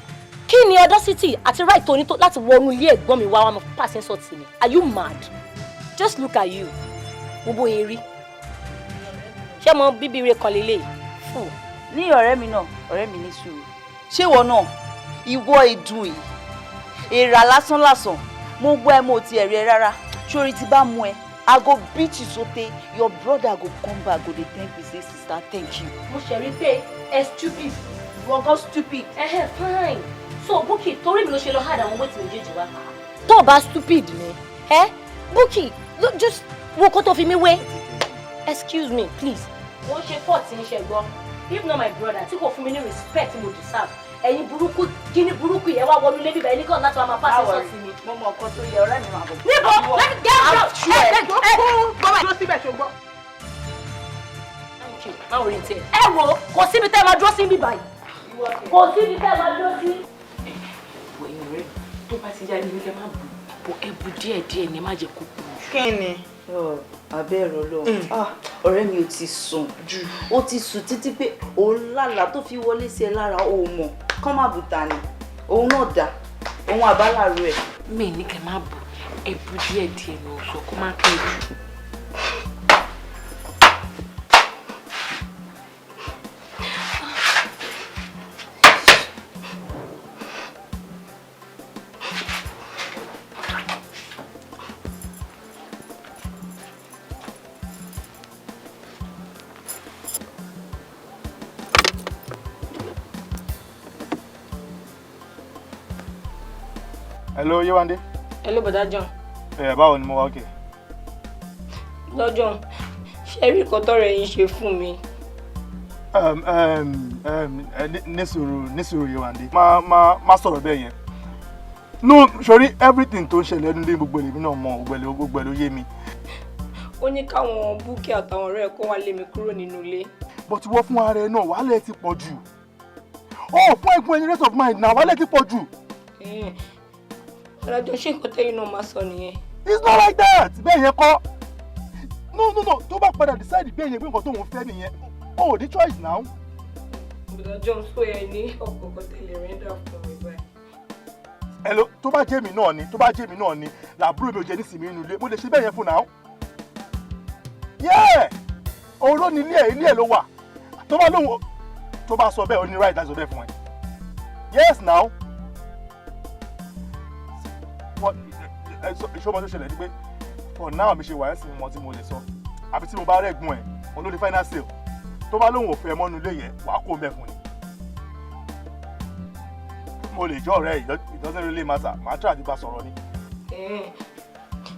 Kí ni audacity àti right tó ní tó láti wọnú ilé ẹ̀gbọ́n mi wá wá mọ́ pass insult sí mi? Are you mad? Just look at you. Gbogbo eri. Ṣé mo bíbí re kan lélẹ̀? Fù. Ní ọ̀rẹ́ mi náà, ọ̀rẹ́ mi ní sùúrù. Ṣé ìwọ náà? Ìwọ ìdùn yìí. Èèrà lásán lásán. Mo gbọ́ ẹ mo ti ẹ̀rí ẹ rárá. Ṣorí ti bá mú ẹ. I go beat you sote. Your brother go come back go dey thank me say sister thank you. Mo ṣe rí pé ẹ stupid. You go stupid. Fine. So Bukky torí mi ló ṣe lọ hard àwọn weight méjèèjì wá. Tó bá stupid ni. Bukky, look just wo kó tó fi mí wé. Excuse me, please. Wọ́n ṣe fault ní ṣe gbọ́. If not my brother, tí kò fún mi ní respect mo deserve. Ẹ̀yin burúkú, kíní burúkú yẹn wá wọnú ilé bíbá ẹni kan láti wá máa pass insult sí mi. Mo mọ nǹkan tó yẹ ọ̀rẹ́ mi máa bọ̀. Níbo? Let me get out. Dúró síbẹ̀ ṣùgbọ́n. Má wòrí tiẹ̀. Ẹ wo, kò síbi tẹ́ ẹ máa dúró sí bí báyìí. Kò síbi tẹ́ ẹ máa dúró sí. Ẹ̀yin rẹ̀ tó bá ti jáde ní kẹ́ máa bù ẹ bu díẹ̀díẹ̀ ní má jẹ́ kó kú. Kí ni? Abẹ́rẹ́ Ọlọ́run. Ọ̀rẹ́ mi ò ti sùn jù. Ó ti sùn títí pé òun lálàá tó fi wọlé sí ẹ lára òun mọ̀. Kọ́ má bùtà ni. Òun náà dà. Òun àbálàrú ẹ̀. Mi ní kẹ́ máa bù ẹ bu díẹ̀díẹ̀ ní oṣù kó má pẹ́ jù. Hello, Yéwándé. Hello, Bọ̀dá John. Báwo ni mo wá òkè? Lọ́jọ́, ṣé rí nǹkan tọ́rọ̀ yín ṣe fún mi? Ní sùúrù Yéwándé. Má sọ̀rọ̀ bẹ́ẹ̀ yẹn. No, sorry, everything tó ń ṣẹlẹ̀ nínú gbogbo èmi náà mọ̀ gbogbo ló yé mi. Ó ní káwọn Bukky àtàwọn ọ̀rẹ́ ẹ̀ kó wá lé mi kúrò nínú ilé. But wọ́n fún ara ẹ náà wàhálà ti pọ̀ jù. Fún ẹ̀gbọ́n ẹni rest of mind náà wàhálà ti pọ̀ jù. Ọ̀làjọ́ ṣé nǹkan tẹ́yìn náà máa sọ nìyẹn. It's not like that. Bẹ́ẹ̀ yẹn kọ́. No. Tó bá padà decide bẹ́ẹ̀ yẹn pé nǹkan tó ń fẹ́ nìyẹn. Oh, the choice now. Bọ̀dá John sọ yẹn ní ọ̀pọ̀pọ̀ tẹ̀lé rẹ́ńdà fún mi báyìí. Hello, tó bá jẹ́ mi náà ni, làbúrò mi ò jẹ́ nísìmí inú ilé. Mo lè ṣe bẹ́ẹ̀ yẹn fún now. Yeah! Òun ló ní ilé ẹ̀ ló wà. Tó bá sọ bẹ́ẹ̀ ó ní right láti sọ bẹ́ẹ̀ fún ẹ. Yes, now. What? Show me tó ṣẹlẹ̀ ní pé for now mi ṣe wà ẹ̀sìn wọn tí mo lè sọ. Àbí tí mo bá rẹ̀gbọ́n ẹ̀, òun ló ní final sale. Tó bá lóun ò fẹ́ mọ́nú ilé yẹn, wàá kó mẹ́ fún ni. Mo lè jọ ọ̀rẹ́ it doesn't really matter. Màá try àti bá sọ̀rọ̀ ni.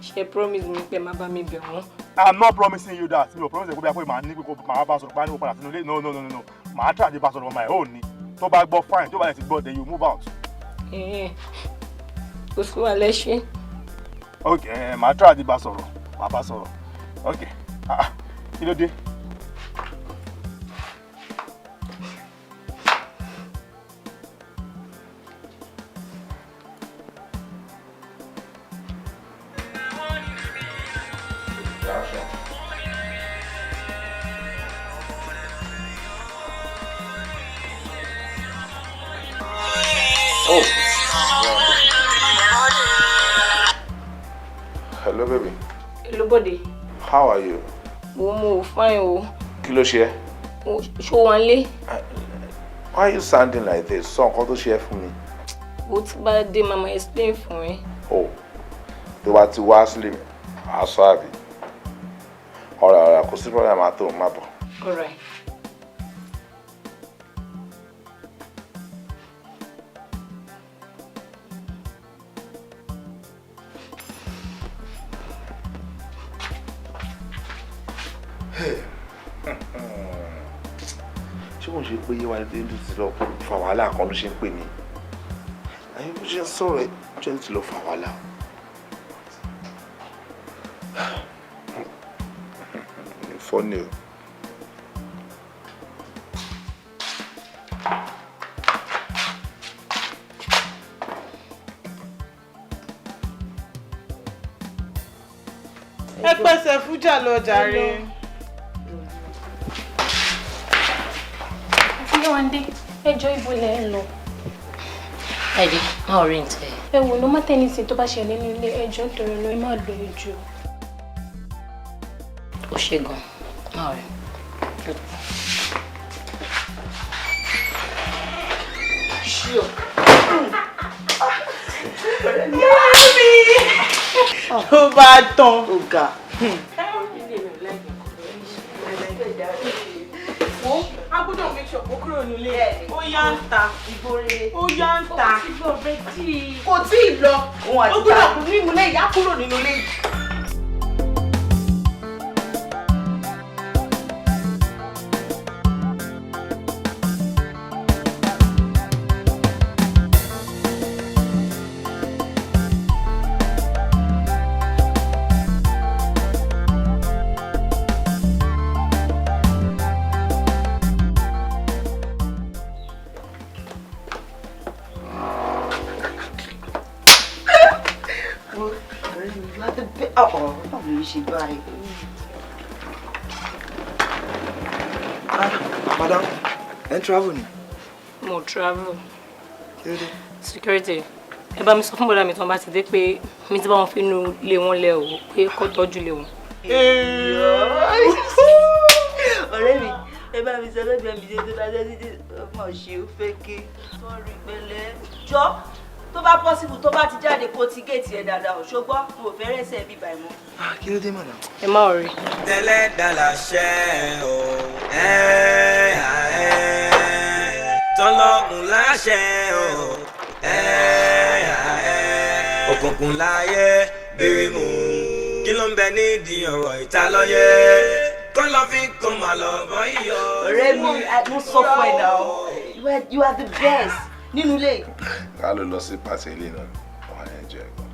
She promise me pé má bá mi bẹ̀ wọ́n. I'm not promising you that. Mi ò promise pé bí màá ní pé kó máa bá sọ̀rọ̀ pa ní mo padà sínú ilé. No. Màá try àti bá sọ̀rọ̀ on my own ni. Tó bá gbọ́ fine, tó bá yẹ ti gbọ́ then you move out. Kò sí wàhálà ṣe. Okay, màá try àti bá sọ̀rọ̀. Màá bá sọ̀rọ̀. Okay. Kí ló dé? Hello, baby. Hello, buddy. How are you? Mo fine o. Kí ló ṣe? Ṣó wà nílé? Why are you sounding like this? Sọ nǹkan tó ṣe fún mi. Ó ti bá dé mama explain fún ẹ. Oh, tó bá ti wá sílé, aṣọ àbí. Ọ̀rọ̀ kò sí problem àtò má bọ̀. All right. Ṣé mo ṣe pé yíwá ilé ló ti lọ fa wàhálà kan ló ṣe ń pè mí? Àyè bó ṣe ń sọ̀rọ̀ ẹ̀ jẹ́ ti lọ fa wàhálà. Fọ́nì o. Ẹ pèsè fújà lọ jàre. Yéwándé, ẹjọ́ ibo lẹ ń lọ. Ẹ̀dí, má ò rí ní tẹ̀. Ẹ wò ló má tẹ́nisìn tó bá ṣẹlẹ̀ nínú ilé ẹjọ́ nítorí lọ ẹ má lọ ẹjọ́. Ó ṣe gan, má ò rí. Ṣíọ. Tó bá tán. Ọ̀gá. A gbọ́dọ̀ make sure kó kúrò nílé. Ó yá ń ta. Ó yá ń ta. Kò tí ì lọ. Ó gbọ́dọ̀ kú nínú ilé ìyá kúrò nínú ilé yìí. Madam, travel ni? Mo travel. Security. Ẹ bá mi sọ fún bọ́dà mi tí wọ́n bá ti dé pé mi ti bá wọn fi inú ilé wọn lẹ̀ o pé kó tọ́jú ilé wọn. Ọ̀rẹ́ mi, ẹ bá mi sọ lọ́jọ́ mi tó bá jẹ́ títí ọmọ ṣe ó fẹ́ ké. Sọ́ọ̀rì pẹ̀lẹ́. Jọ tó bá possible tó bá ti jáde kó ti géètì ẹ̀ dáadáa ò ṣùgbọ́n mo fẹ́ rẹ́sẹ̀ bíbá ẹ̀ mọ́. Kí ló dé madam? Ẹ má ò rí. Teleda Lase o. Tọ́lọ́gùn láṣẹ o. Òkùnkùn láyé bírímù. Kí ló ń bẹ nídìí ọ̀rọ̀ ìtalọ́yẹ? Kọ́ lọ fi kó máa lọ bọ́ iyọ̀. Ọ̀rẹ́ mi, mo sọ fún ẹ náà. You are the best. Nínú ilé. Ká ló lọ sí pàṣẹ ilé náà, wọ́n á enjoy ẹ̀gbọ́n.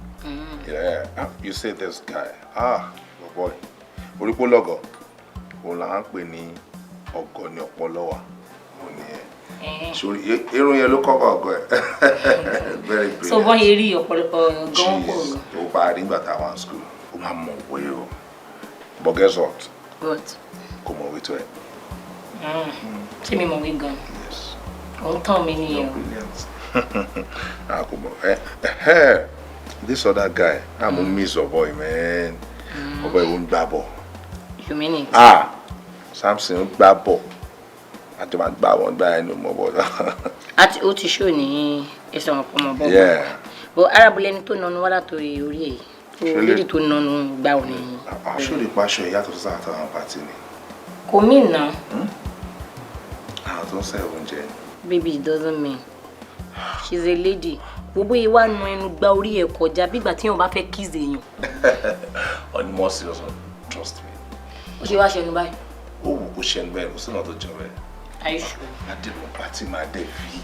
Yeah, you say this guy. Boy. Orípò lọ́gọ̀, òun là ń pè ní ọ̀gọ̀ ní ọpọlọ wa. Òun ni ẹ̀. Sori irun yẹn ló kọ́kọ́ ọ̀gọ̀ ẹ̀. Very brilliant. So wọ́n yẹ rí ọ̀pọ̀lọpọ̀ gan pọ̀. Tó bá rí nígbà táwọn à school, ó máa mọ̀ wé o. But guess what? What? Kò mọ̀ wé tó ẹ̀. Ṣé mi mọ̀ wí gan? Yes. Òun tán mi nìyẹn. Kò mọ̀. This other guy, I'm a miss your boy, man. Your boy won't gbá ball. You mean it? Samson gbá ball. àti máa gbà wọ́n gbà ẹnu mọ́ bọ́dà. Àti ó ti ṣó ní ẹ̀sán ọ̀pọ̀ ọmọ bọ́ọ̀. Bọ́ arábìnrin ẹni tó nanu wá látòrí orí ẹ̀ tó lédi tó nanu gbà ọ̀ nìyí. Aṣọ lè pa aṣọ ìyàtọ̀ sí àtàwọn pàtì ni. Kò mí nà. Àwọn tó ń sẹ́ oúnjẹ. Baby, it doesn't mean. She's a lady. Gbogbo ìwà nu ẹnu gba orí ẹ̀ kọjá bí ìgbà tí wọ́n bá fẹ́ kiss èèyàn. On more serious one, trust me. Ó ṣe wá ṣẹnu báyìí. Ó wù kó ṣẹnu bẹ́ẹ̀ kó sínú ọ̀tọ̀ jọ bẹ́ẹ̀. Are you sure? Adébọ̀ pàtì máa dẹ̀ fi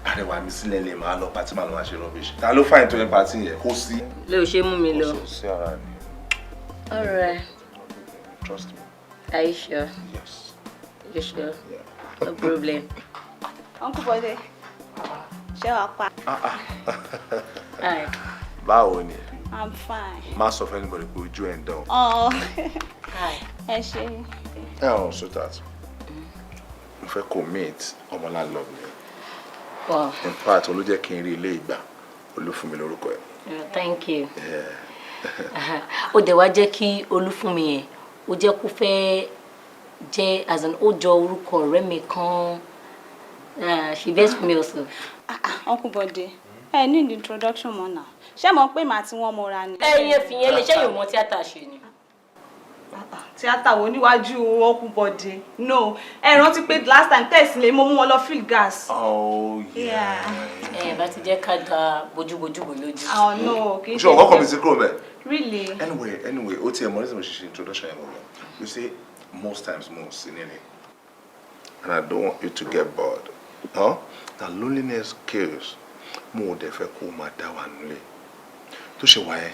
àrẹwà mi sílẹ̀ lè máa lọ pàtì máa lọ máa ṣe rubbish. Ta ló fàìn tó ní pàtì yẹn kó sí. Lé o ṣe mú mi lọ. Kó sí ara ni. All right. Trust me. Are you sure? Yes. You sure? Yeah. No problem. Uncle Bode. Ṣé wàá pa? Hi. Báwo ni? I'm fine. Má sọ fún anybody pé ojú ẹ̀ ń dán. Oh. Hi. Ẹ ṣé. Sweetheart. Mo fẹ́ kó meet ọmọ landlord mi. Wow. In fact, olú jẹ́ kí n rí ilé ìgbà. Olú fún mi lórúkọ ẹ̀. Thank you. Ó dẹ̀ wá jẹ́ kí Olú fún mi yẹn. Ó jẹ́ kó fẹ́ jẹ́ as an ó jọ orúkọ ọ̀rẹ́ mi kan. She best for me also. Uncle Bode, ẹ ní introduction mọ́ náà. Ṣé mo pé màá tí wọ́n mọ́ra ni? Ẹyin fi yẹn lè ṣe yóò mọ tíátà ṣe ni. Tíátà wo níwájú Uncle Bode? No, ẹ rántí pé last time test lè mo mú wọn lọ fill gas. Oh yeah. Bá ti jẹ́ ká da bójúbójú bò lójú. Oh no, kì í ṣe. Ṣé ọkọ mi ti kúrò mẹ́? Really? Anyway, ó ti ẹ̀ mọ́ nísìnyí mo ṣe introduction yẹn gbọ́dọ̀. You see, most times mo sí nílé. And I don't want you to get bored. Huh? That loneliness kills. Mo dẹ̀ fẹ́ kó máa dá wà nílé. Tó ṣe wáyé,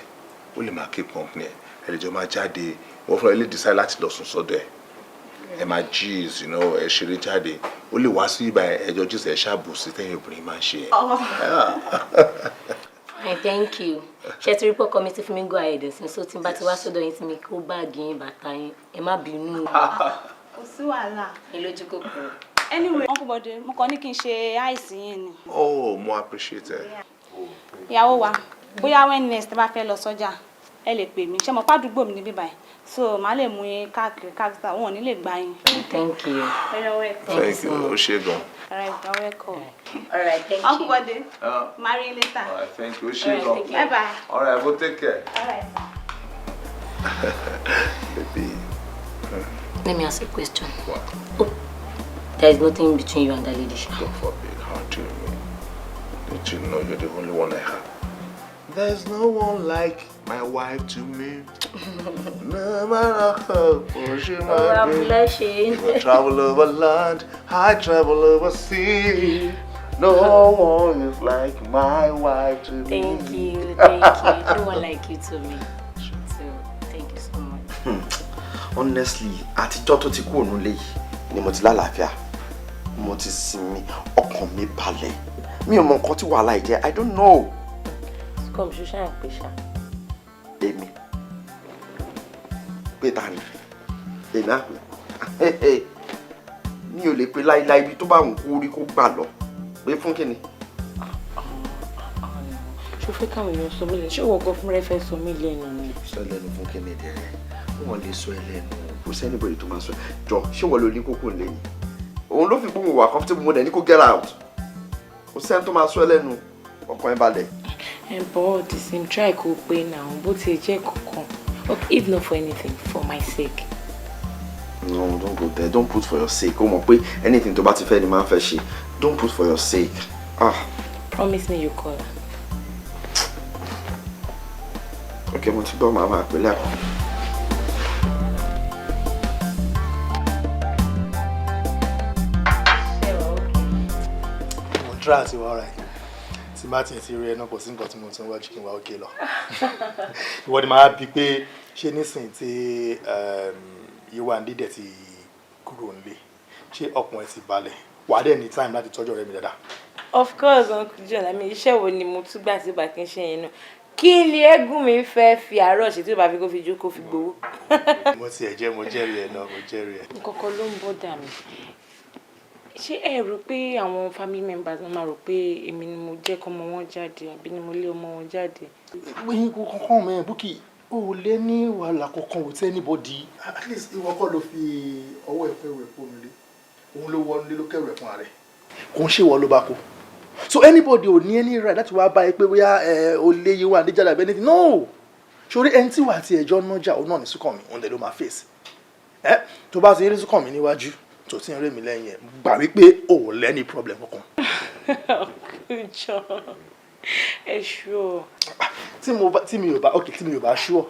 ó lè máa keep company ẹ̀. Ẹ lè jọ máa jáde. Wọ́n fúnra ilé decide láti lọ sùn sọ́dọ̀ ẹ̀. Ẹ máa jíìs, ẹ ṣeré jáde. Ó lè wá sí ibà ẹjọ́ jíìs ẹ̀ ṣáàbù sí tẹ́yìn obìnrin máa ń ṣe ẹ̀. Fine, thank you. Ṣé ti rí pọ́ committee fún mi go ahead ẹ̀sìn so tí n bá ti wá sọ́dọ̀ yín tí mi kó báàgì yín bàtà yín. Ẹ má bínú. Kò sí wàhálà. Ìlójú kòkòrò. Anyway, Uncle Bode, mo kàn ní kí n ṣe àìsí yín ni. Oh, mo appreciate it. Ìyàwó wa, bóyá when next bá fẹ́ lọ sọ́jà, ẹ lè pè mí. Ṣé mo pàdúgbò mi níbí báyìí? So, màá lè mú yín káàkiri wọn ò ní lè gbá yín. Thank you. You're welcome. Thank you. Ó ṣé gan. All right, you're welcome. All right, thank Uncle you. Bode, marry you later. All right, thank you. Ó ṣé gan. Bye bye. All right, go take care. All right. Baby. Let me ask you a question. What? Oh, there is nothing between you and that lady. God forbid. How do you mean? Did you know you're the only one I have? There's no one like my wife to me. No matter how poor she might be. I'm blushing. I travel over land, I travel over sea. No one is like my wife to me. Thank you, thank you. No one like you to me. So, thank you so much. Honestly, àtijọ́ tó ti kúrò nílé yìí ni mo ti lálàáfíà. Mo ti sinmi, ọkàn mi balẹ̀. Mi ò mọ nǹkan tí wàhálà yìí jẹ́. I don't know. Come, ṣe ń pè ṣá. Èmi. Pé ta ni? Èmi á pè. Mi ò lè pe láíláí ibi tó bá wù kó rí kó gbà lọ. Pé fún kíni? Ṣé fẹ́ káwọn èèyàn sọ mí lẹ́nu? Ṣé ìwọ gan fúnra ẹ fẹ́ sọ mí lẹ́nu ni? Sọ lẹ́nu fún kíni dẹ̀rẹ̀. Wọ́n lè sọ ẹ lẹ́nu. Kò sí anybody tó máa sọ. Jọ, ṣé wọ́n lo ní kókó lẹ́yìn? Òun ló fi gbóhùn wà comfortable mo dẹ̀ ní kó get out. Kò sí ẹni tó máa sọ ẹ lẹ́nu. Ọkàn ẹ balẹ̀. But the same try kó pé now, bó ti jẹ́ kankan. Okay, if not for anything, for my sake. No, don't go there. Don't put for your sake. Ó mọ̀ pé anything tó bá ti fẹ́ ni máa ń fẹ́ ṣe. Don't put for your sake. Promise me you call her. Okay, mo ti gbọ́ màá máa pè lẹ́kọ̀ọ́. Mo try àti wá ọ̀rẹ́. Tí bá tiẹ̀ ti rí ẹ náà kò sí nǹkan tí mo ti ń wájú kí n wá òkè lọ. Ìwọ ni màá bí pé ṣé nísìnyí tí Yéwándé dẹ̀ ti kúrò nílé ṣé ọkùnrin ti balẹ̀ wà á dẹ̀ ní time láti tọ́jú ọ̀rẹ́ mi dáadáa. Of course, Uncle John, iṣẹ́ wo ni mo tún gbà sí bàkí ṣe yẹn náà? Kí ni eégún mi fẹ́ fi àárọ̀ ṣe tí ó bá fi kó fi jó kó fi gbowó? Mo tiẹ̀ jẹ́ mo jẹ́rìí ẹ̀ náà mo jẹ́rìí ẹ̀. Nǹkan ló ń bọ́dà mi. Ṣé ẹ rò pé àwọn family members máa rò pé èmi ni mo jẹ́ kọ́mọ wọn jáde àbí ni mo lé ọmọ wọn jáde? Wíyín kò kankan mẹ́rin Búkì o ò lé ní wàhálà kankan with anybody. At least ìwọ kọ́ ló fi ọwọ́ ẹ̀ fẹ́ wẹ̀ fóònù lé. òun ló wọnú lé ló kẹrù ẹ̀ fún ààrẹ kò ń ṣèwọ ló bá kú so anybody ò ní any right láti wá bá ẹ pé bóyá o lé yín wà níjà lábẹ́ anything no sórí ẹni tí wà á ti ẹjọ́ nájà òun náà ní Súnkànmí òun dẹ̀ ló máa face tó bá ti rí Súnkànmí níwájú tó ti ń rí mi lẹ́yìn ẹ̀ gbà wípé ò lẹ́ni problem kankan. Kújọ ẹ ṣú ọ. tí mi ò bá ṣú ọ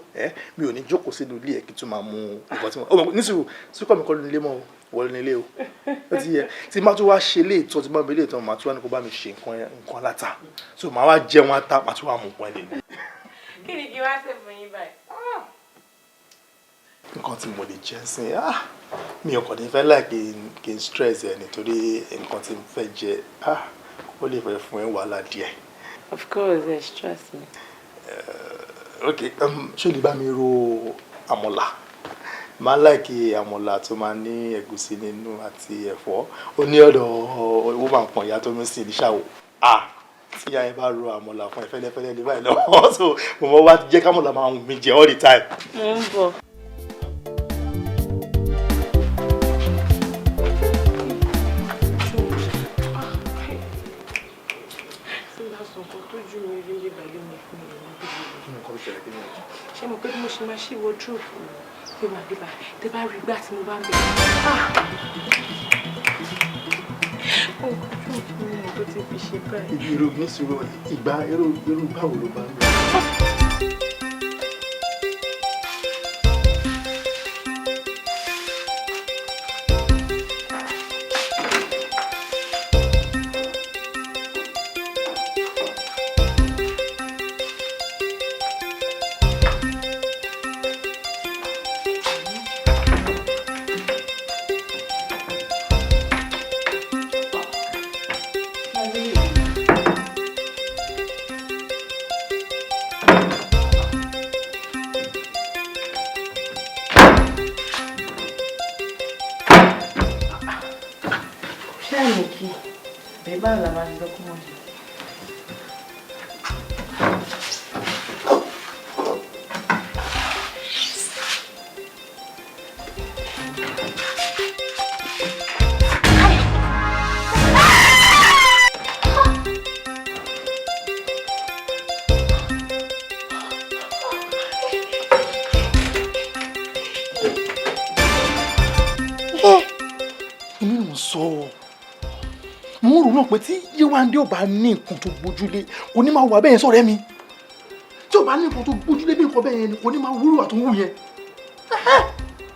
mi ò ní jókòó sínú ilé ẹ kí tó máa mú nǹkan tí mo nísìnyí Súnkànmí kọ́ ló nílé mọ́ wọlé nílé o ó ti yẹ tí má tó wá ṣe lé ìtọ́ tí má mi lé ìtọ́ màá tó wá ní kó bá mi ṣe nǹkan láta so màá wá jẹun ata màá tó wá mú nǹkan ẹ̀ lé. Kí ni kí wá ṣe fún yín báyìí? Nǹkan tí mo lè jẹ sí mi ò kàn ní fẹ́ láì kí n stress ẹ nítorí nǹkan tí mo fẹ́ jẹ ó lè fẹ́ fún ẹ wàhálà díẹ̀. Of course, ẹ stress me. Okay, ṣé o lè bá mi ro àmàlà? Máa láìkí àmàlà tó máa ní ẹ̀gúsí nínú àti ẹ̀fọ́. Ó ní ọ̀dọ̀ owó máa ń pọ̀n ìyá tó ń sìn ní ṣàwò. Tí ìyá yẹn bá ro àmàlà fún ẹ fẹ́lẹ́fẹ́lẹ́ ní báyìí lọ́wọ́. So mo mọ wá jẹ́ kámàlà máa ń mi jẹ all the time. Mo ń bọ̀. Ṣé mo pé bí mo ṣe máa ṣí wardrobe pé màá gbé báyìí tẹ bá rí ìgbà tí mo bá ń bẹ̀. Ojú mi ni mo tó ti fi ṣe báyìí. Ibi ìrògùn ìṣòro ìgbà irú báwo ló bá ń bẹ̀. Pé tí Yéwándé ò bá ní nǹkan tó gbójúlé kò ní máa wà bẹ́ẹ̀ sọ̀rẹ́ mi tí ò bá ní nǹkan tó gbójúlé bí nǹkan bẹ́ẹ̀ yẹn kò ní máa wúrò àtúnwò yẹn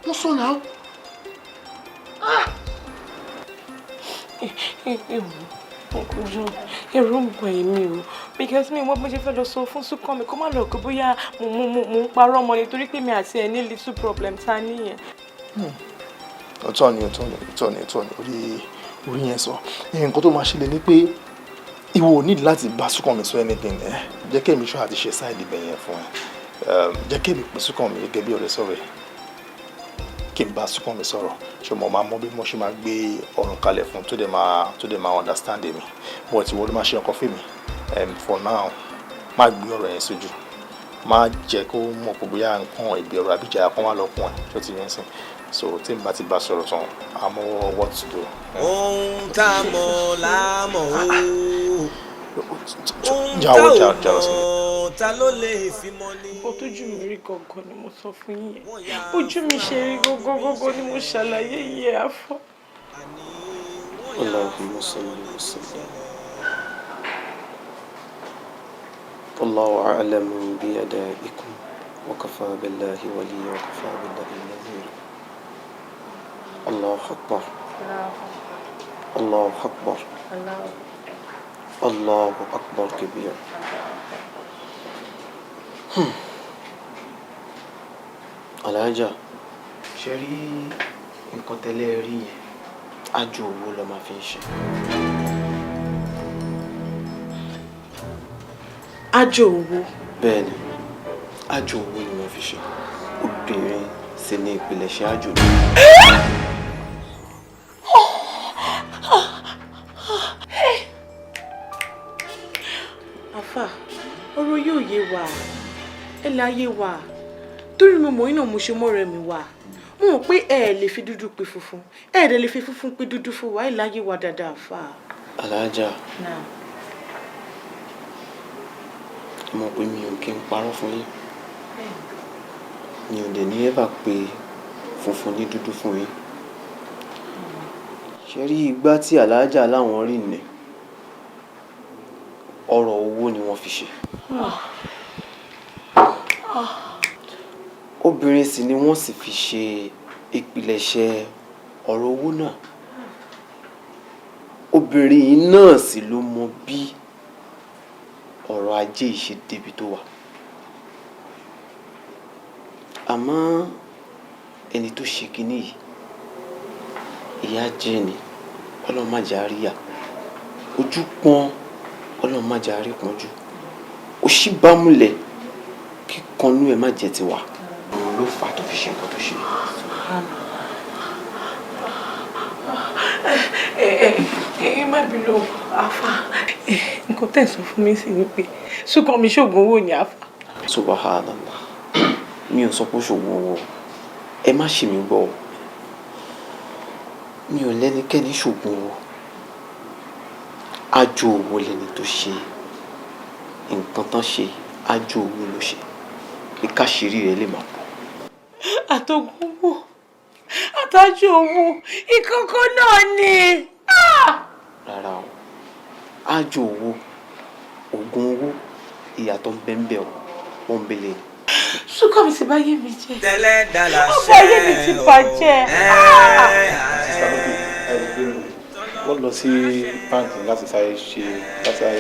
wọ́n sọ náà. Ẹ̀rù ń bọ̀ èmi o because mi wọ́n bó ṣe fẹ́ lọ sọ fún Súnkànmí kó má lọ pé bóyá mo ń parọ́ ọmọ nítorí pé mi àti ẹ̀ ní little problem ta níyẹn. ọ̀tọ̀ ni orí yẹn sọ nǹkan tó máa ṣẹlẹ̀ ni pé ìwọ ò nídìí láti bá Súnkànmí sọ anything jẹ́ kí èmi ṣọ́ àti ṣe side ibẹ̀ yẹn fún ẹ jẹ́ kí èmi pè Súnkànmí gẹ́gẹ́ bí ọ̀rẹ́ sọ̀rọ̀ kí n bá Súnkànmí sọ̀rọ̀ ṣé mo máa mọ bí mo ṣe máa gbé ọ̀run kalẹ̀ fún tó dẹ̀ máa understand mi but ìwọ ló máa ṣe ọkọ fún mi for now má gbé ọ̀rọ̀ yẹn sójú má jẹ́ kó mọ̀ pé bóyá nǹkan ìbí ọ̀rọ̀ àbíjà kan wà lọ́kùn ẹ̀ tó ti yẹn sìn so tí n bá ti bá sọ̀rọ̀ tán àmọ́ what to do. Ohun tá a mọ̀ la mọ̀ o. Jáwọ́ sí. Ta ló lè fi mọ ní. Ojú mi rí gangan ni mo sọ fún yín yẹn. Ojú mi ṣe rí gangan ni mo ṣàlàyé yẹ àfọ. Allahumma salli wa sallim. Allahu a'lamu bi adaikum wa kafa billahi waliya wa kafa billahi nadhira. Allahu akbar. Allahu akbar. Allahu akbar kabira. Alájà. Ṣé rí nǹkan tẹ́lẹ̀ rí yẹn? Àjò owó ló máa fi ń ṣe. Àjò owó? Bẹ́ẹ̀ni, àjò owó ni wọ́n fi ṣe. Obìnrin sì ní ìpilẹ̀ṣẹ̀ àjò. Àfà, ọ̀rọ̀ yóò yé wa, ẹ láyé wa. Torí mo mọ̀ iná mo ṣe mọ́rẹ̀ mi wá. Mo pé ẹ lè fi dúdú pe funfun. Ẹ dẹ̀ lè fi funfun pe dúdú fún wa láyé wa dáadáa fà. Alájà. Náà. Mo pé mi ò kí ń parọ́ fún yín. Mi ò dẹ̀ ní ever pé funfun ní dúdú fún yín. Ṣé rí igbá tí alájà láwọn rí nì? Ọrọ̀ owó ni wọ́n fi ṣe. Obìnrin sì ni wọ́n sì fi ṣe ìpilẹ̀ṣẹ̀ ọ̀rọ̀ owó náà. Obìnrin yìí náà sì ló mọ bí ọ̀rọ̀ ajé ìṣe débi tó wà. Àmọ́ ẹni tó ṣe kinní yìí, ìyà jẹ ni, Ọlọ́run má jẹ́ á rí ìyà. Ojú pọ́n, Ọlọ́run má jẹ́ á rí ìpọ́njú. Òṣì bá múlẹ̀, kíkanú ẹ̀ má jẹ́ tiwa. Òun ló fà á tó fi ṣe nǹkan tó ṣe. Má bínú àfà. Nǹkan tẹ́ sọ fún mi sì ni pé Súnkàn mi ṣògùn owó ni àfà. Subhanallah. Mi ò sọ pé ṣògùn owó. Ẹ má ṣì mí gbọ́. Mi ò lẹ́nikẹ́ni ṣògùn owó. Àjò owó lẹni tó ṣe nǹkan tán ṣe, àjò owó ló ṣe. Bí káṣírí rẹ̀ lè máa bọ̀. Àtògùn owó, àtàjò owó, ìkọ̀kọ̀ náà ni. Rárá o. Àjò owó, ògùn owó, ìyàtọ̀ ń bẹ́ńbẹ́ o, wọ́n ń belé. Súnkàn mi ti bá yé mi jẹ́. Teleda Lase. Ọkọ ayé mi ti bàjẹ́. Wọ́n lọ sí báńkì láti sáré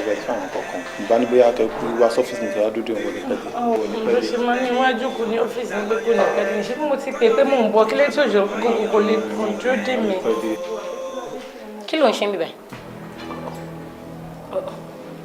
bẹ́ẹ̀ fún àwọn kọ̀ọ̀kan. Ìbánibóyá akẹ́kọ̀ọ́ wá sọ́fíìsì mi tẹ́lá dúdú ìwọ̀n nípẹ́lẹ́. Ló ṣe máa ní iwájú kù ní ọ́fíìsì ní gbogbo nípẹ́lẹ́. Ṣé mo ti pè pé mò ń bọ̀ kí lè tí òjò gbogbo kò lè dúró dé mi. Kí ló ń ṣe ń bíbẹ̀?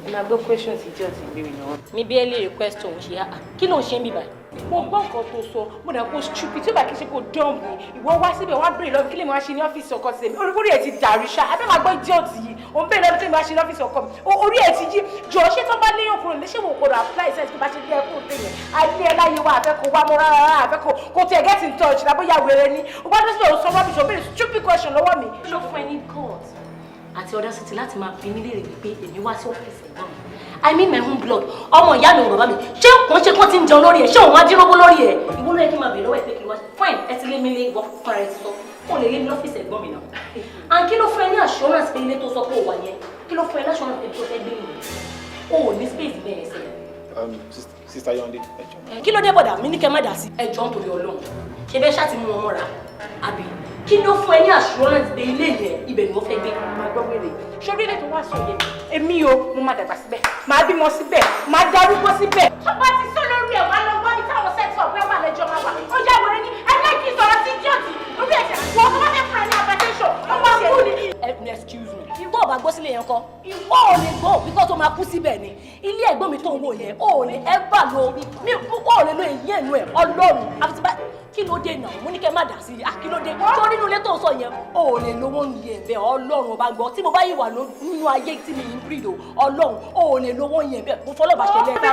Ìmọ̀ àgbẹ̀ questions ìjọ ti béèrè náà. Mi bí ẹ lè request òun ṣe kí ló ń ṣe ń bíbẹ̀? Mo gbọ́ nǹkan tó sọ, mo dà kó stupid tí ó bá kí ṣe kó dumb ni. Ìwọ wá síbẹ̀ wá béèrè lọ́wọ́ kí lè máa ṣe ní ọ́fíìsì ọkọ tèmi. Orí ẹ̀ ti dàrú ṣá, abẹ́ máa gbọ́ idiot yìí. Òun béèrè lọ́wọ́ kí lè máa ṣe ní ọ́fíìsì ọkọ mi. Orí ẹ̀ ti yí. Jọ ṣé tó bá léyàn kúrò ní ṣé mo kò rà apply sense tó bá ṣe bí ẹ kúrò tèmi. Ayé ẹ láyé wa àfẹ́ kó wá mọ́ rárá àfẹ́ kó tiẹ̀ get in touch lábóyá wẹrẹ ni. Ó bá tó sílẹ̀ ó sọ rubbish ó béèrè stupid question lọ́wọ́ mi. Ló fún ẹ ní court àti audacity láti máa bí mi léèrè wípé èmi wá sí ọ́fíìsì ẹ̀gbọ́n mi. I mean my own blood. Ọmọ ìyá mi ò bàbá mi. Ṣé kàn ṣe kó ti ń jẹun lórí ẹ̀? Ṣé òun wá dínrógbó lórí ẹ̀? Ìwọ ló yẹ kí n máa bèèrè lọ́wọ́ ẹ̀ pé kí n wá. Fine, ẹ ti lé mi lé ìwọ fún ara ẹ ti sọ. Kó lè rí mi lọ́fíìsì ẹ̀gbọ́n mi náà. And kí ló fún ẹ ní assurance pé ilé tó sọ pé ò wà yẹn? Kí ló fún ẹ ní assurance pé tó fẹ́ gbé mi? O ò ní space bẹ́ẹ̀ sẹ́. Sister Yonde, ẹjọ́. Kí ló dé bọ̀dà mi ní kẹ́ má dà sí? Ẹjọ́ nítorí Ọlọ́run. Ṣé bẹ́ẹ̀ ṣáà ti mú wọn mọ́ra? Àbí kí ló fún ẹ ní assurance pé ilé yẹn ibẹ̀ ni wọ́n fẹ́ gbé? Máa gbọ́ wèrè. Ṣorí ilé tó wá sọ yẹn, èmi o, mo máa dàgbà síbẹ̀, máa bímọ síbẹ̀, máa darúgbó síbẹ̀. Ṣọ́pá ti sọ lórí ẹ̀ wá lọ gbọ́ ní táwọn sẹ́tọ̀ ọ̀gbẹ́ wà lẹ́jọ́ máa wà. Ó yá wẹ̀rẹ̀ ní ẹlẹ́kì sọ̀rọ̀ sí díọ̀tì lórí ẹ̀jẹ̀. Wọ́n tó bá fẹ́ fún ẹ ní hypertension, ó máa kú ni. Excuse me. Ìwọ ò bá gbọ́ sílé yẹn kọ́. Ìwọ ò lè gbọ́ bíkọ́ tó máa kú síbẹ̀ ni. Ilé ẹ̀gbọ́n mi tó ń wò yẹn, ó ò lè ever lo mi púpọ̀ ò lè lo èyí ẹ̀nu ẹ̀ Ọlọ́run. Àfi ti bá kí ló dé náà? Mo ní kẹ́ má dà sí i. Kí ló dé? Tó nínú ilé tó ń sọ yẹn, ó ò lè lo wọ́n yẹn bẹ́ẹ̀ Ọlọ́run ọba gbọ́. Tí mo bá yìí wà nínú ayé tí mi ń breed o, Ọlọ́run, ó ò lè lo wọ́n yẹn bẹ́ẹ̀. Mo fọlọ́ bá ṣe lẹ́ẹ̀ta.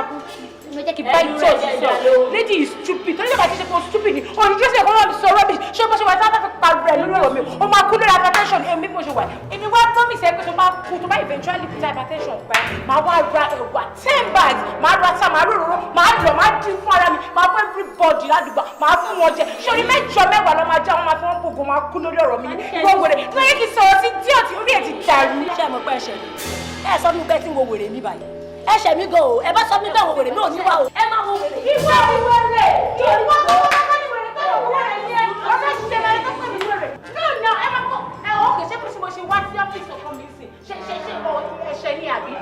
Mo jẹ́ kí báyìí tó ti sọ. Lady is stupid. Torí ìjọba ti ṣe kó stupid ni. Òṣìṣẹ́ ṣe kó wọ́n sọ rubbish. Ṣé bó ṣe wà sábà fẹ́ pa rẹ̀ lórí ọ̀rọ̀ mi? O máa kú lórí hypertension. Èmi bó ṣe wà. Èmi wá promise ẹ pé tó bá kú tó bá eventually kú hypertension pa ẹ́. Màá wá ra ẹ̀wà 10 bags. Màá ra ta, màá ròrò, màá lọ, màá dín fún ara mi. Màá fún everybody ládùúgbò. Màá fún wọn jẹ. Ṣé orí mẹ́jọ mẹ́wàá lọ́ máa jẹ́ àwọn máa fi wọ́n gbogbo máa kú lórí ọ̀rọ̀ mi? Gbogbo rẹ̀. Lóye kì í sọ̀rọ̀ sí díẹ̀ tí orí ẹ̀ ti dàrú. Ṣé ẹ mọ̀ pé ẹ̀ṣẹ̀ mi? Ẹ sọ fún mi pé tí ń wo wèrè mi báyìí. Ẹ̀ṣẹ̀ mi gan o. Ẹ bá sọ fún mi pé àwọn wèrè mi ò ní wá o. Ẹ máa wo wèrè. Ìwọ ìwọ rẹ̀. Ìwọ tó wọ́n ní wèrè tó lọ́wọ́ rẹ̀ yẹn. Ọ̀sẹ̀ ti ṣe lẹ́yìn tó pè mí wèrè. Náà ẹ máa kọ́ ẹ ọ̀kẹ́ ṣé bí mo ṣe wá sí ọ́fíìsì ọkọ mi sí ṣe ẹ̀ṣẹ̀ ní àbí.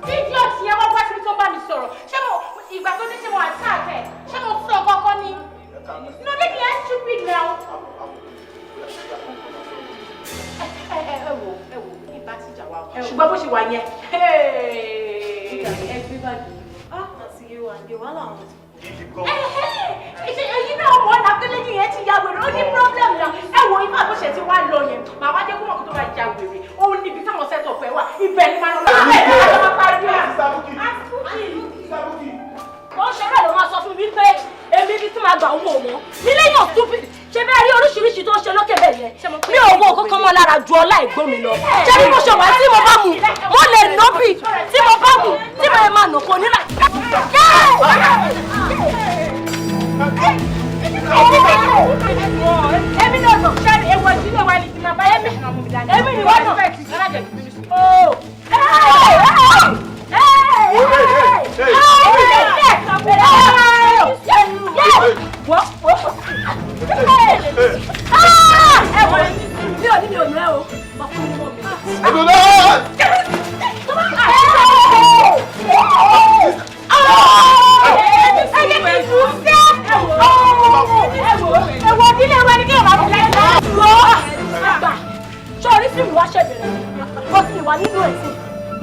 Fídíò tí ẹ wá wá síbi tó bá mi sọ̀rọ̀. Ṣé mo ìgbà tó dé ṣé mo attack ẹ̀? Ṣé mo sọ kọ́kọ́ ni? No, lady, you're stupid now. Ẹ wo ìbá ti jà wá o. Ṣùgbọ́n bó ṣe wà yẹn. Ẹ gbé báàgì. Àti ìwà ìdè wàhálà wọn. Èyí náà wọ́n náà tó lẹ́yìn yẹn ti ya wèrè. Ó ní problem náà. Ẹ wo ibà bó ṣe ti wá lọ yẹn. Màá wá jẹ́ kó mọ̀ kó tó bá ya wèrè. Òun níbi táwọn set up ẹ wà. Ibẹ̀ ni màá lọ. Bẹ́ẹ̀ ni àwọn máa parí ẹ̀. Ó ṣe bẹ́ẹ̀ ló máa sọ fún mi pé èmi bí tí màá gbà ń wò wọ́n. Nílé yàn stupid. Ṣé bẹ́ẹ̀ rí oríṣiríṣi ṣẹlẹ̀ mi ò wọ kankan mọ́ lára ju ọlá ìgbó mi lọ ṣé bí mo ṣe wà tí mo bá mu mo lè nà bí tí mo bá mu tí mo máa nà kò ní láì. Èmi náà nà ṣáàrì ewu ìdílé wa ni kí n máa bá èmi ni wọ́n nà. Sọ́ọ́rí fíìmù wá ṣẹ̀bẹ̀rẹ̀ wọ́n ti wà nínú ẹ̀sìn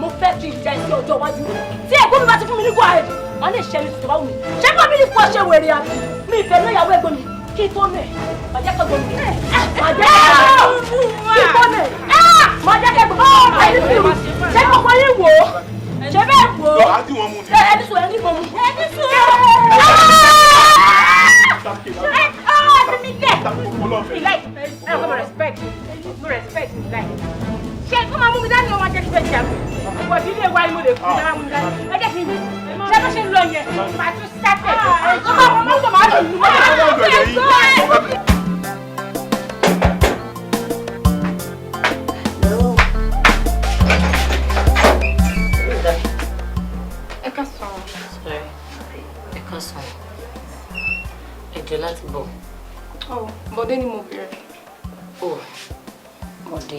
mo fẹ́ kí ìjà ẹ̀sìn ọjọ́ iwájú tí ẹ̀gbọ́n mi bá ti fún mi ní gbọ́ ààrẹ wọ́n lè ṣẹ́ni tuntun bá wù mí ṣé bá mi ní kó ṣe wèrè àbí mi ìfẹ́ ló yàwó ẹ̀gbọ́n mi kí tó nẹ̀ màjẹ́ kẹ́gbọ́n mi kí tó nẹ̀ màjẹ́ kẹ́gbọ́n mi ṣé kọ́kọ́ yín wò ó ṣé bẹ́ẹ̀ wò ó ẹni sùn ẹni mọ̀ mu ẹni sùn ṣe kó máa mú mi dání ọmọ ajẹ́ kí fẹ́ jà mí ọ̀pọ̀ ìdílé wa ni mo lè kú náà mú mi dání ẹ jẹ́ kí n ṣe bó ṣe ń lọ yẹn màá tún sátẹ̀ ọkọ̀ àwọn mọ́tò máa lù ú ẹ ká sọ ẹ ká sọ ẹ jọ láti bọ̀. Bọ̀dé ni mo bẹ̀rẹ̀. Bọ̀dé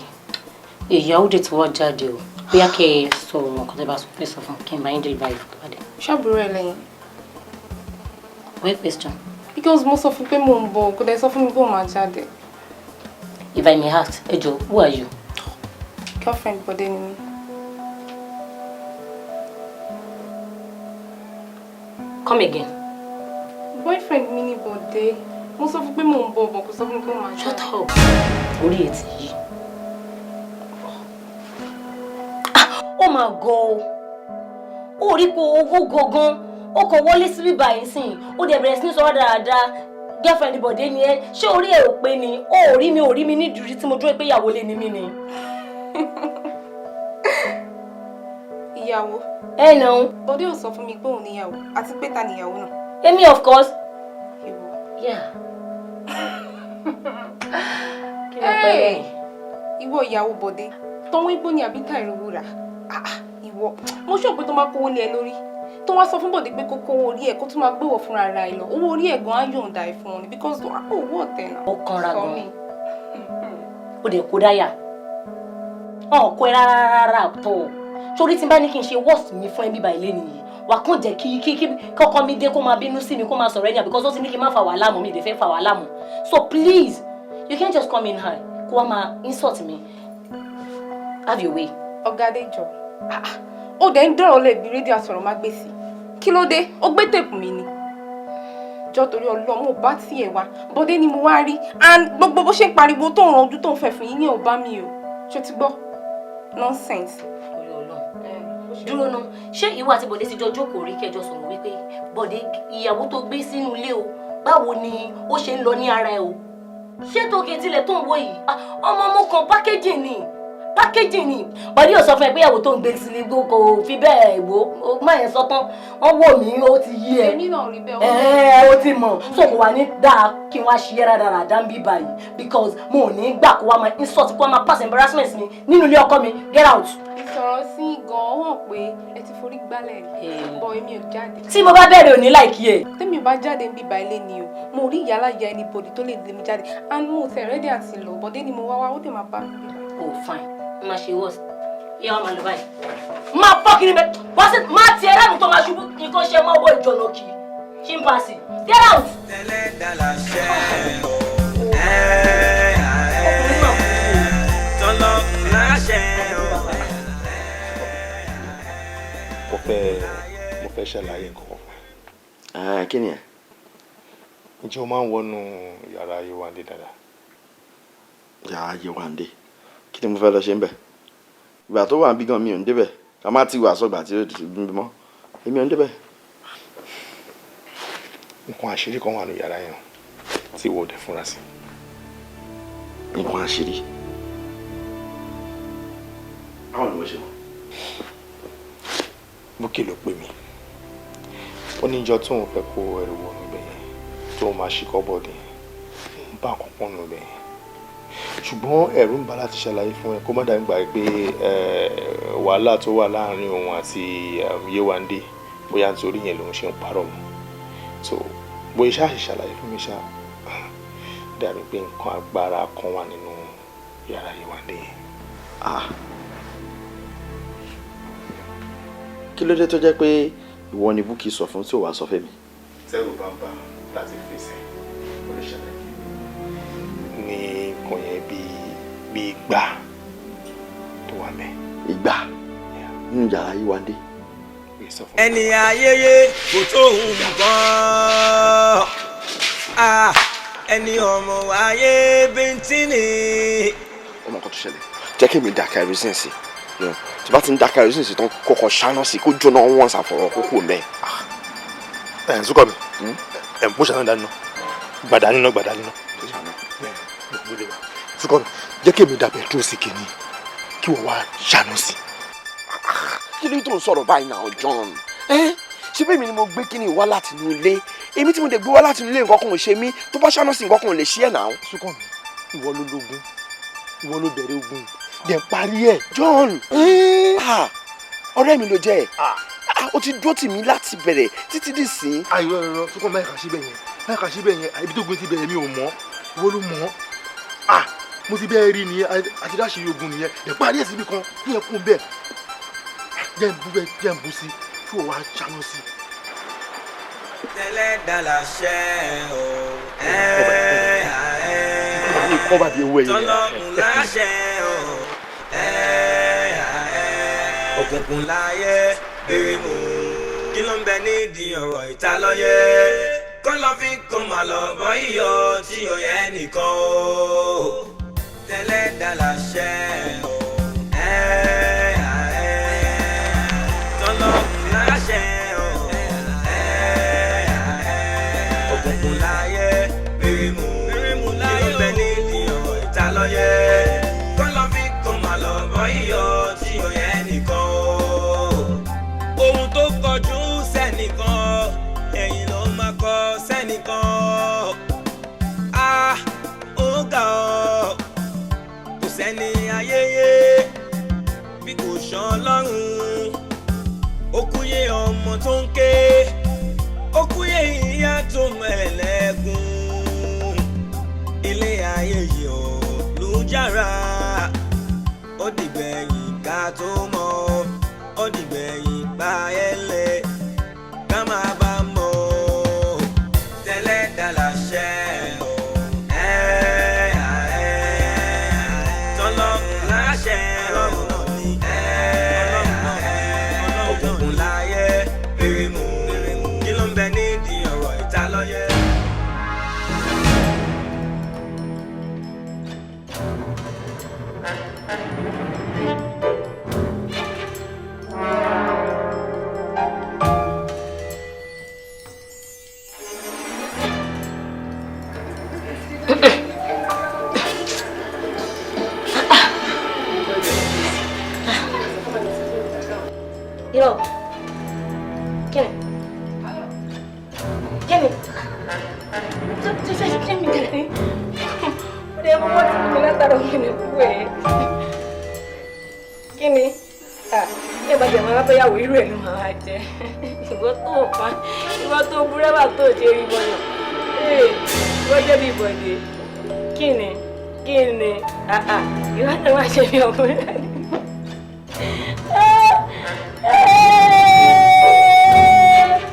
ìyàwó dé ti wọ́n jáde o bóyá kẹ́ ẹ sọ ọ̀rọ̀ kan tẹ́ bá sọ pé sọ fún kí n bá yín dé ìbáyìí fún pàdé. ṣàbúrò ẹ lẹ́yìn. What question? Because mo sọ fún pé mo ń bọ̀ kò dẹ̀ sọ fún mi pé mo máa jáde. If I may ask, ẹ jọ, who are you? Girlfriend Bọ̀dé ni mi. Come again. Boyfriend mi ni Bọ̀dé. Mo sọ fún pé mo ń bọ̀ kò sọ fún mi pé mo máa jáde. Shut up. Orí ètì yìí. Ó máa gọ o. Ó rí pé owó gangan. Ó kàn wọlé sí bíbá yìí sìn. Ó dẹ̀ bẹ̀rẹ̀ sí ní sọ̀rọ̀ dáadáa. Girlfriend Bọ̀dé ni ẹ. Ṣé orí ẹ ò pé ni? Ó rí mi nídìrí tí mo dúró pé ìyàwó lé ni mí ni. Ìyàwó. Ẹ nà ó. Bọ̀dé ò sọ fún mi pé òun níyàwó àti pé ta níyàwó náà. Èmi of course. Ìwọ. Yeah. Kí ló pẹ́ lẹ́yìn? Ìwọ ìyàwó Bọ̀dé. Tọ́wọ́ igbó ni àbí táìrò wúrà. Ìwọ. Mo ṣọ́ pé tó máa kówó lé ẹ lórí. Tó wá sọ fún Bọ̀dé pé kó kówó orí ẹ̀ kó tún máa gbéwọ̀ fúnra ara ẹ̀ lọ. Owó orí ẹ̀ gan á yọ̀ǹda ẹ̀ fún ọ ni because owó ọ̀tẹ̀ náà. Ó kanra gan. Ó dẹ̀ kó dáyà. Ọ̀ kó ẹ rárá tó. Torí tí n bá ní kí n ṣe worst mi fún ẹ bíbá ilé nìyí. Wà kàn jẹ́ kí kọ́kọ́ mi dé kó máa bínú sí mi kó máa sọ̀rọ̀ ẹ̀yà because ó ti ní kí n má fa wàhálà mọ́ mi ìdè fẹ́ fa wàhálà mọ́. So please, you can't just come in high kó wá máa insult me. Have your way. Ọ̀gá Adéjọ. Ó dẹ̀ ń dọ̀rọ̀ lẹ́bi rédíò àsọ̀rọ̀ má gbé sí. Kí ló dé? Ó gbé tèpù mi ni. Jọ torí Ọlọ́run mo bá tiẹ̀ wá. Bọ̀dé ni mo wá rí. And gbogbo bó ṣe ń pariwo tó ń ranjú tó ń fẹ́ fún yín ní ọba mi o. Ṣé o ti gbọ́? Nonsense. Dúró ná, ṣé ìwọ àti Bọ̀dé ti jọ jókòó rí kẹjọ sọ̀rọ̀ wípé Bọ̀dé ìyàwó tó gbé sínú ilé o báwo ni ó ṣe ń lọ ní ara ẹ o? Ṣé tó ketílẹ̀ tó ń wò yìí? Ọmọ mo kàn pákéjì ni. Bọ̀dé ò sọ fún ẹ pé ìyàwó tó ń gbé sílé kò fi bẹ́ẹ̀ wò ó má yẹn sọ tán wọ́n wò mí ó ti yí ẹ. Èmi náà rí bẹ́ẹ̀. Ó ti mọ̀ so kò wá ní dáa kí n wá ṣe rádaràdà dáńbí báyìí because mo ò ní gbà kó wá máa insult kó wá máa pass embarrassment mi nínú ilé ọkọ mi get out. Ìsọ̀rọ̀ sí gan-an hàn pé ẹ ti forí gbálẹ̀ rí bọ̀ èmi ò jáde. Tí mo bá bẹ̀rẹ̀ òní láìkí ẹ̀. Tẹ́mi ò bá jáde ń bíbá ilé ni o mo rí ìyá aláya anybody tó lè lé mi jáde and mo tẹ̀ rẹ́dí àti lọ Bọ̀dé ni mo wá ó dẹ̀ máa bá mi bíbá. Oh fine, má ṣe worse. Ìyá wa máa lọ báyìí. Máa fọ́ kiri mẹ́, wá sí máa tiẹ̀ lánàá tó máa ṣubú nǹkan ṣe mọ́ owó ìjọ̀nà kì í. Chimpanzee, get out. Teleda Lase tọ́lọ́kùn láṣẹ o. Mo fẹ́ ṣàlàyé nǹkan. Kí ni ẹ? Ǹjẹ́ o máa ń wọnú yàrá Yéwándé dáadáa? Yàrá Yéwándé? Kí ni mo fẹ́ lọ ṣe ń bẹ̀? Ìgbà tó wà ń bí gan mi ò ń débẹ̀. Ká má ti wà sọ́gbà tí ó ti bí mọ́. Èmi ò ń débẹ̀. Nǹkan àṣírí kan wà ní yàrá yẹn tí ìwọ ò dẹ̀ fúnra sí. nǹkan àṣírí. Báwo ni wọ́n ṣe wọ́n? Búkì ló pè mí. Ó ní ìjọ tóun fẹ́ kó ẹrù wọnú ibẹ̀ yẹn tóun máa ṣí kọ́bọ̀dì ń bá nǹkan pọ̀ nù ibẹ̀ yẹn. Ṣùgbọ́n ẹ̀rù ń bà láti ṣàlàyé fún ẹ kó má dàgbà pé wàhálà tó wà láàárín òun àti Yéwándé bóyá nítorí yẹn lòun ṣe ń parọ́ mọ́. So bóyá ṣáà ṣe ṣàlàyé fún mi ṣáà dàbí pé nǹkan agbára kan wà nínú yàrá Yéwándé yẹn. Kí ló dé tó jẹ́ pé ìwọ ni Búkì sọ fún tí ò wá sọ fẹ́ mi? Tẹ́rù bá ń bà láti fèsì ó lè ṣàlàyé ní nǹkan yẹn bí ìgbà tó wà mẹ́. Ìgbà nínú yàrá Yéwándé. Ẹni ayẹyẹ kò tó nǹkan ẹni ọmọ ayé bíntínì. Ọmọ kan tó ṣẹlẹ̀ jẹ́ kí mi dàkà ẹrú sí ìsìn tí bá ti ń dàkà ẹrú sí ìsìn tó ń kọ́kọ́ ṣáná sí kó jóná wọn ṣàfọ̀rọ̀ kókó mẹ́. Sùkọ́ mi mo ṣàná dání náà gbàdá nínú. Sùkọ́ mi jẹ́ kí mi dàbẹ̀ dúró sí kìíní kí wọ́n wá ṣàánú sí. Kí ló tó ń sọ̀rọ̀ báyìí náà John? Ṣé bẹ́ẹ̀ mi ni mo gbé kíní wá láti inú ilé? Èmi tí mo dé gbé wá láti inú ilé nǹkan kan ò ṣe mí, tó bá ṣáná sí nǹkan kan ò lè ṣe ẹ̀ náà. Sùkọ́ mi ìwọ ló lógun, ìwọ ló bẹ̀rẹ̀ ogun dẹ̀ parí ẹ̀. John ọ̀rẹ́ mi ló jẹ́ ẹ̀ ó ti dúró tì mí láti bẹ̀rẹ̀ títí dì sí. Ayọ̀ ẹ̀rọ Sùkọ́ máa kà síbẹ̀ yẹn ibi tó gbé ti bẹ̀rẹ̀ mi ò mọ̀ ìwọ ló mọ̀ mo ti bẹ́ẹ̀ rí nìyẹn àti dáṣe ogun nìyẹn dẹ̀ parí ẹ̀ síbi kan kí ẹ kún bẹ́ẹ̀ jẹ́ ń bú sí kí wọ́n wá ṣáná sí. Teleda Lase o tọ́lọ́kùn láṣẹ o òkùnkùn láyé bírímù kí ló ń bẹ nídìí ọ̀rọ̀ ìtalọ́yẹ kọ́ lọ́ fi kó máa lọ bọ́ iyọ̀ tí ò yẹ nìkan o Teleda Lase o tọ́lọ́kùn láṣẹ o òkùnkùn láyé bírímù kí ló ń bẹ nídìí ọ̀rọ̀ ìtalọ́yẹ kọ́ lọ́ fi kó máa lọ bọ́ iyọ̀ tí ò yẹ nìkan o ohun tó kọjú sẹ́nìkan ẹ̀yìn ló máa kọ sẹ́nìkan ó ga ọ́ kò sẹ́ni ayẹyẹ bí kò ṣàn lọ́rùn ó kúyè ọmọ tó ń ké ó kúyè ìyá tó mẹ́lẹ́gùn ilé ayé yìí ò lùjára ó dìgbẹ̀yìn ká tó mọ̀ ó dìgbẹ̀yìn pa ẹlẹ́ ká máa bá mọ̀ Teleda Lase o tọ́lọ́kùn láṣẹ ọ̀rọ̀ ní òkùnkùn láyé bírímù kí ló ń bẹ nídìí ọ̀rọ̀ ìtalọ́yẹ. Yo, Kenny. Kenny. Udah mau buat sebenarnya taruh gini gue. Kenny. Ya bagaimana tuh ya wiru lu aja. Gua tuh apa? Gua tuh berapa tuh jadi banyak. Gua jadi banyak. Kenny. Gimana masih ya gue?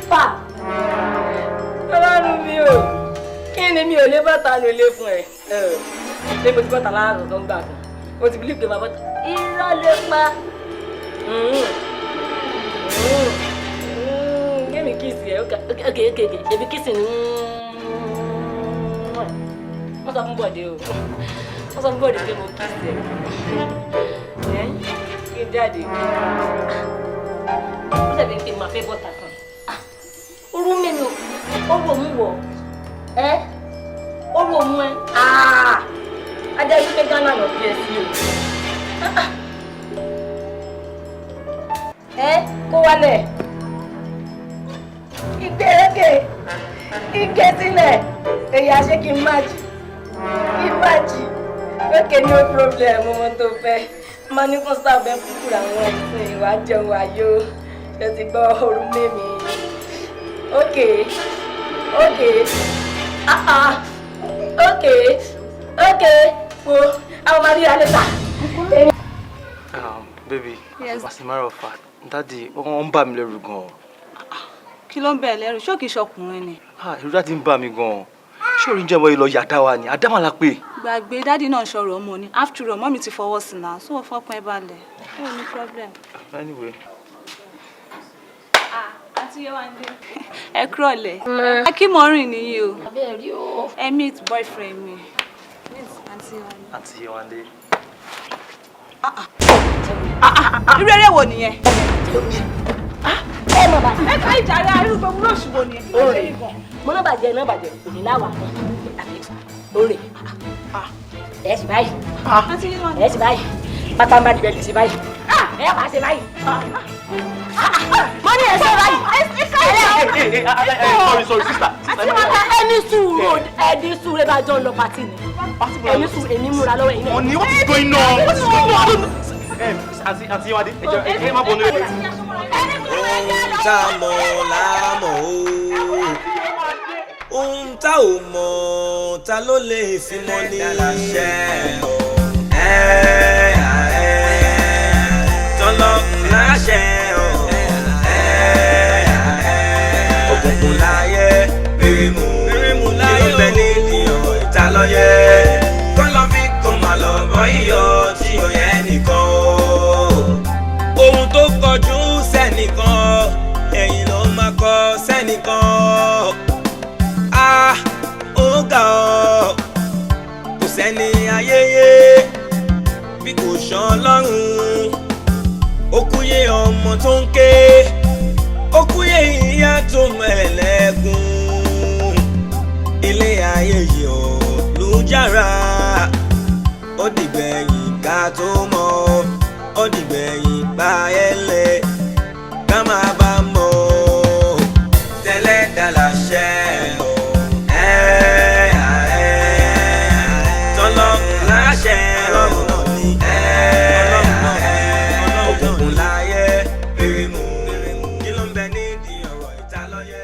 Pa! Ọlọ́run mi o, kí ni mi ò lè bàtà ní ilé fún ẹ? Ṣé mo ti bọ́ta láàrùn tó ń gbà kan? O ti bílíì pé bàbá irọ́ lè pa. Kémi kìsì ẹ̀ ókè èmi kìsì ní. Wọ́n sọ fún Bọ̀dé o, wọ́n sọ fún Bọ̀dé pé mo kìsì ẹ̀. Kí n jáde. Ó ṣẹ̀bi pé màá fẹ́ bọ́ta kan. Orú mélòó? Ó wò mú wọ̀. Ó wò mú ẹ. ajá yìí pé Ghana lọ bí ẹ sí o. Ẹ kó wálẹ̀. Ìgbérékè ìgbé sílẹ̀ èyí àṣé kí n má jì kí n má jì. Okay, no problem, ọmọ tó fẹ́. Máa ní kó sábẹ́ kúkú àwọn ẹ̀sìn ìwà jẹun ayọ̀. Ṣé ti gbọ́ ooru mẹ́mi? Okay. Okay. Okay. Wo àwọn máa ríra lẹ́ta. Baby, as a matter of fact, Daddy, wọ́n ń bà mí lẹ́rù gan-an. Kí ló ń bẹ̀ lẹ́rù? Ṣé kìí ṣọkùnrin ni? Ẹ̀rù Daddy ń bà mí gan-an. Ṣé orí ń jẹ́ mọ́ ilọ̀ yàtá wa ni? Àdámà la pé. Gbàgbé Daddy náà ṣọ̀rọ̀ ọmọ ni. After all, mọ́mí ti fọwọ́ sí náà. So fọ́pọ̀ ẹ balẹ̀. No problem. Anyway. Àǹtí Yéwándé. Ẹ kúrọ̀lẹ́. Akínmọ́rìn nìyí o. Abẹ́ rí o. Ẹ meet boyfriend mi. Àǹtí Yéwándé. Àǹtí Yéwándé. Irú eré wo nìyẹn? Ẹ mọ̀ bàjẹ́. Ẹ ká ìjàre arúgbó gbogbo òṣùwò ni. Mo náà bàjẹ́ òní láwà. Lórí. Ẹ sì báyìí. Ẹ sì báyìí. Pátá máa dìbẹ̀ sí báyìí. Ẹ máa ṣe báyìí. Mo ní ẹ ṣe báyìí. Sorry, sister. Ẹni sùúrù ẹ bá jọ lọ pàtì ni. Ẹni sùúrù èmi múra lọ́wọ́ ẹ̀yin náà. Money, what is going on? What is going on? Àǹtí Yéwándé, ẹ má bọ̀ nílé. Ohun tá a mọ̀ la mọ̀ o. Ohun tá ò mọ̀ ta ló lè fi mọ̀ ní àṣẹ o. Tọ́lọ́kùn láṣẹ o. Òkùnkùn láyé bírímù láyé bẹ́ẹ̀ ní ìdíyàn ìta lọ́yẹ. Kọ́lọ́ fi kó máa lọ bọ́ iyọ̀ tí ò yẹ nìkan o. Ohun tó kọjú sẹ́nìkan ẹ̀yìn ló máa kọ sẹ́nìkan. Ó ga ọ́ kò sẹ́ni ayẹyẹ bí kò ṣán lọ́rùn. Ó kúyè ọmọ tó ń ké, ó kúyè ìyá tó mẹ́lẹ́gùn. Ilé ayé yìí ò lù jára, ó dìgbẹ̀yìn ká tó mọ̀, ó dìgbẹ̀yìn pa ẹlẹ́ ká máa bá mọ̀. Teleda Lase o. Tọ́lọ́kùn láṣẹ ọ̀run náà ni. Òkùnkùn láyé bírímù kí ló ń bẹ nídìí ọ̀rọ̀ ìta lọ́yẹ.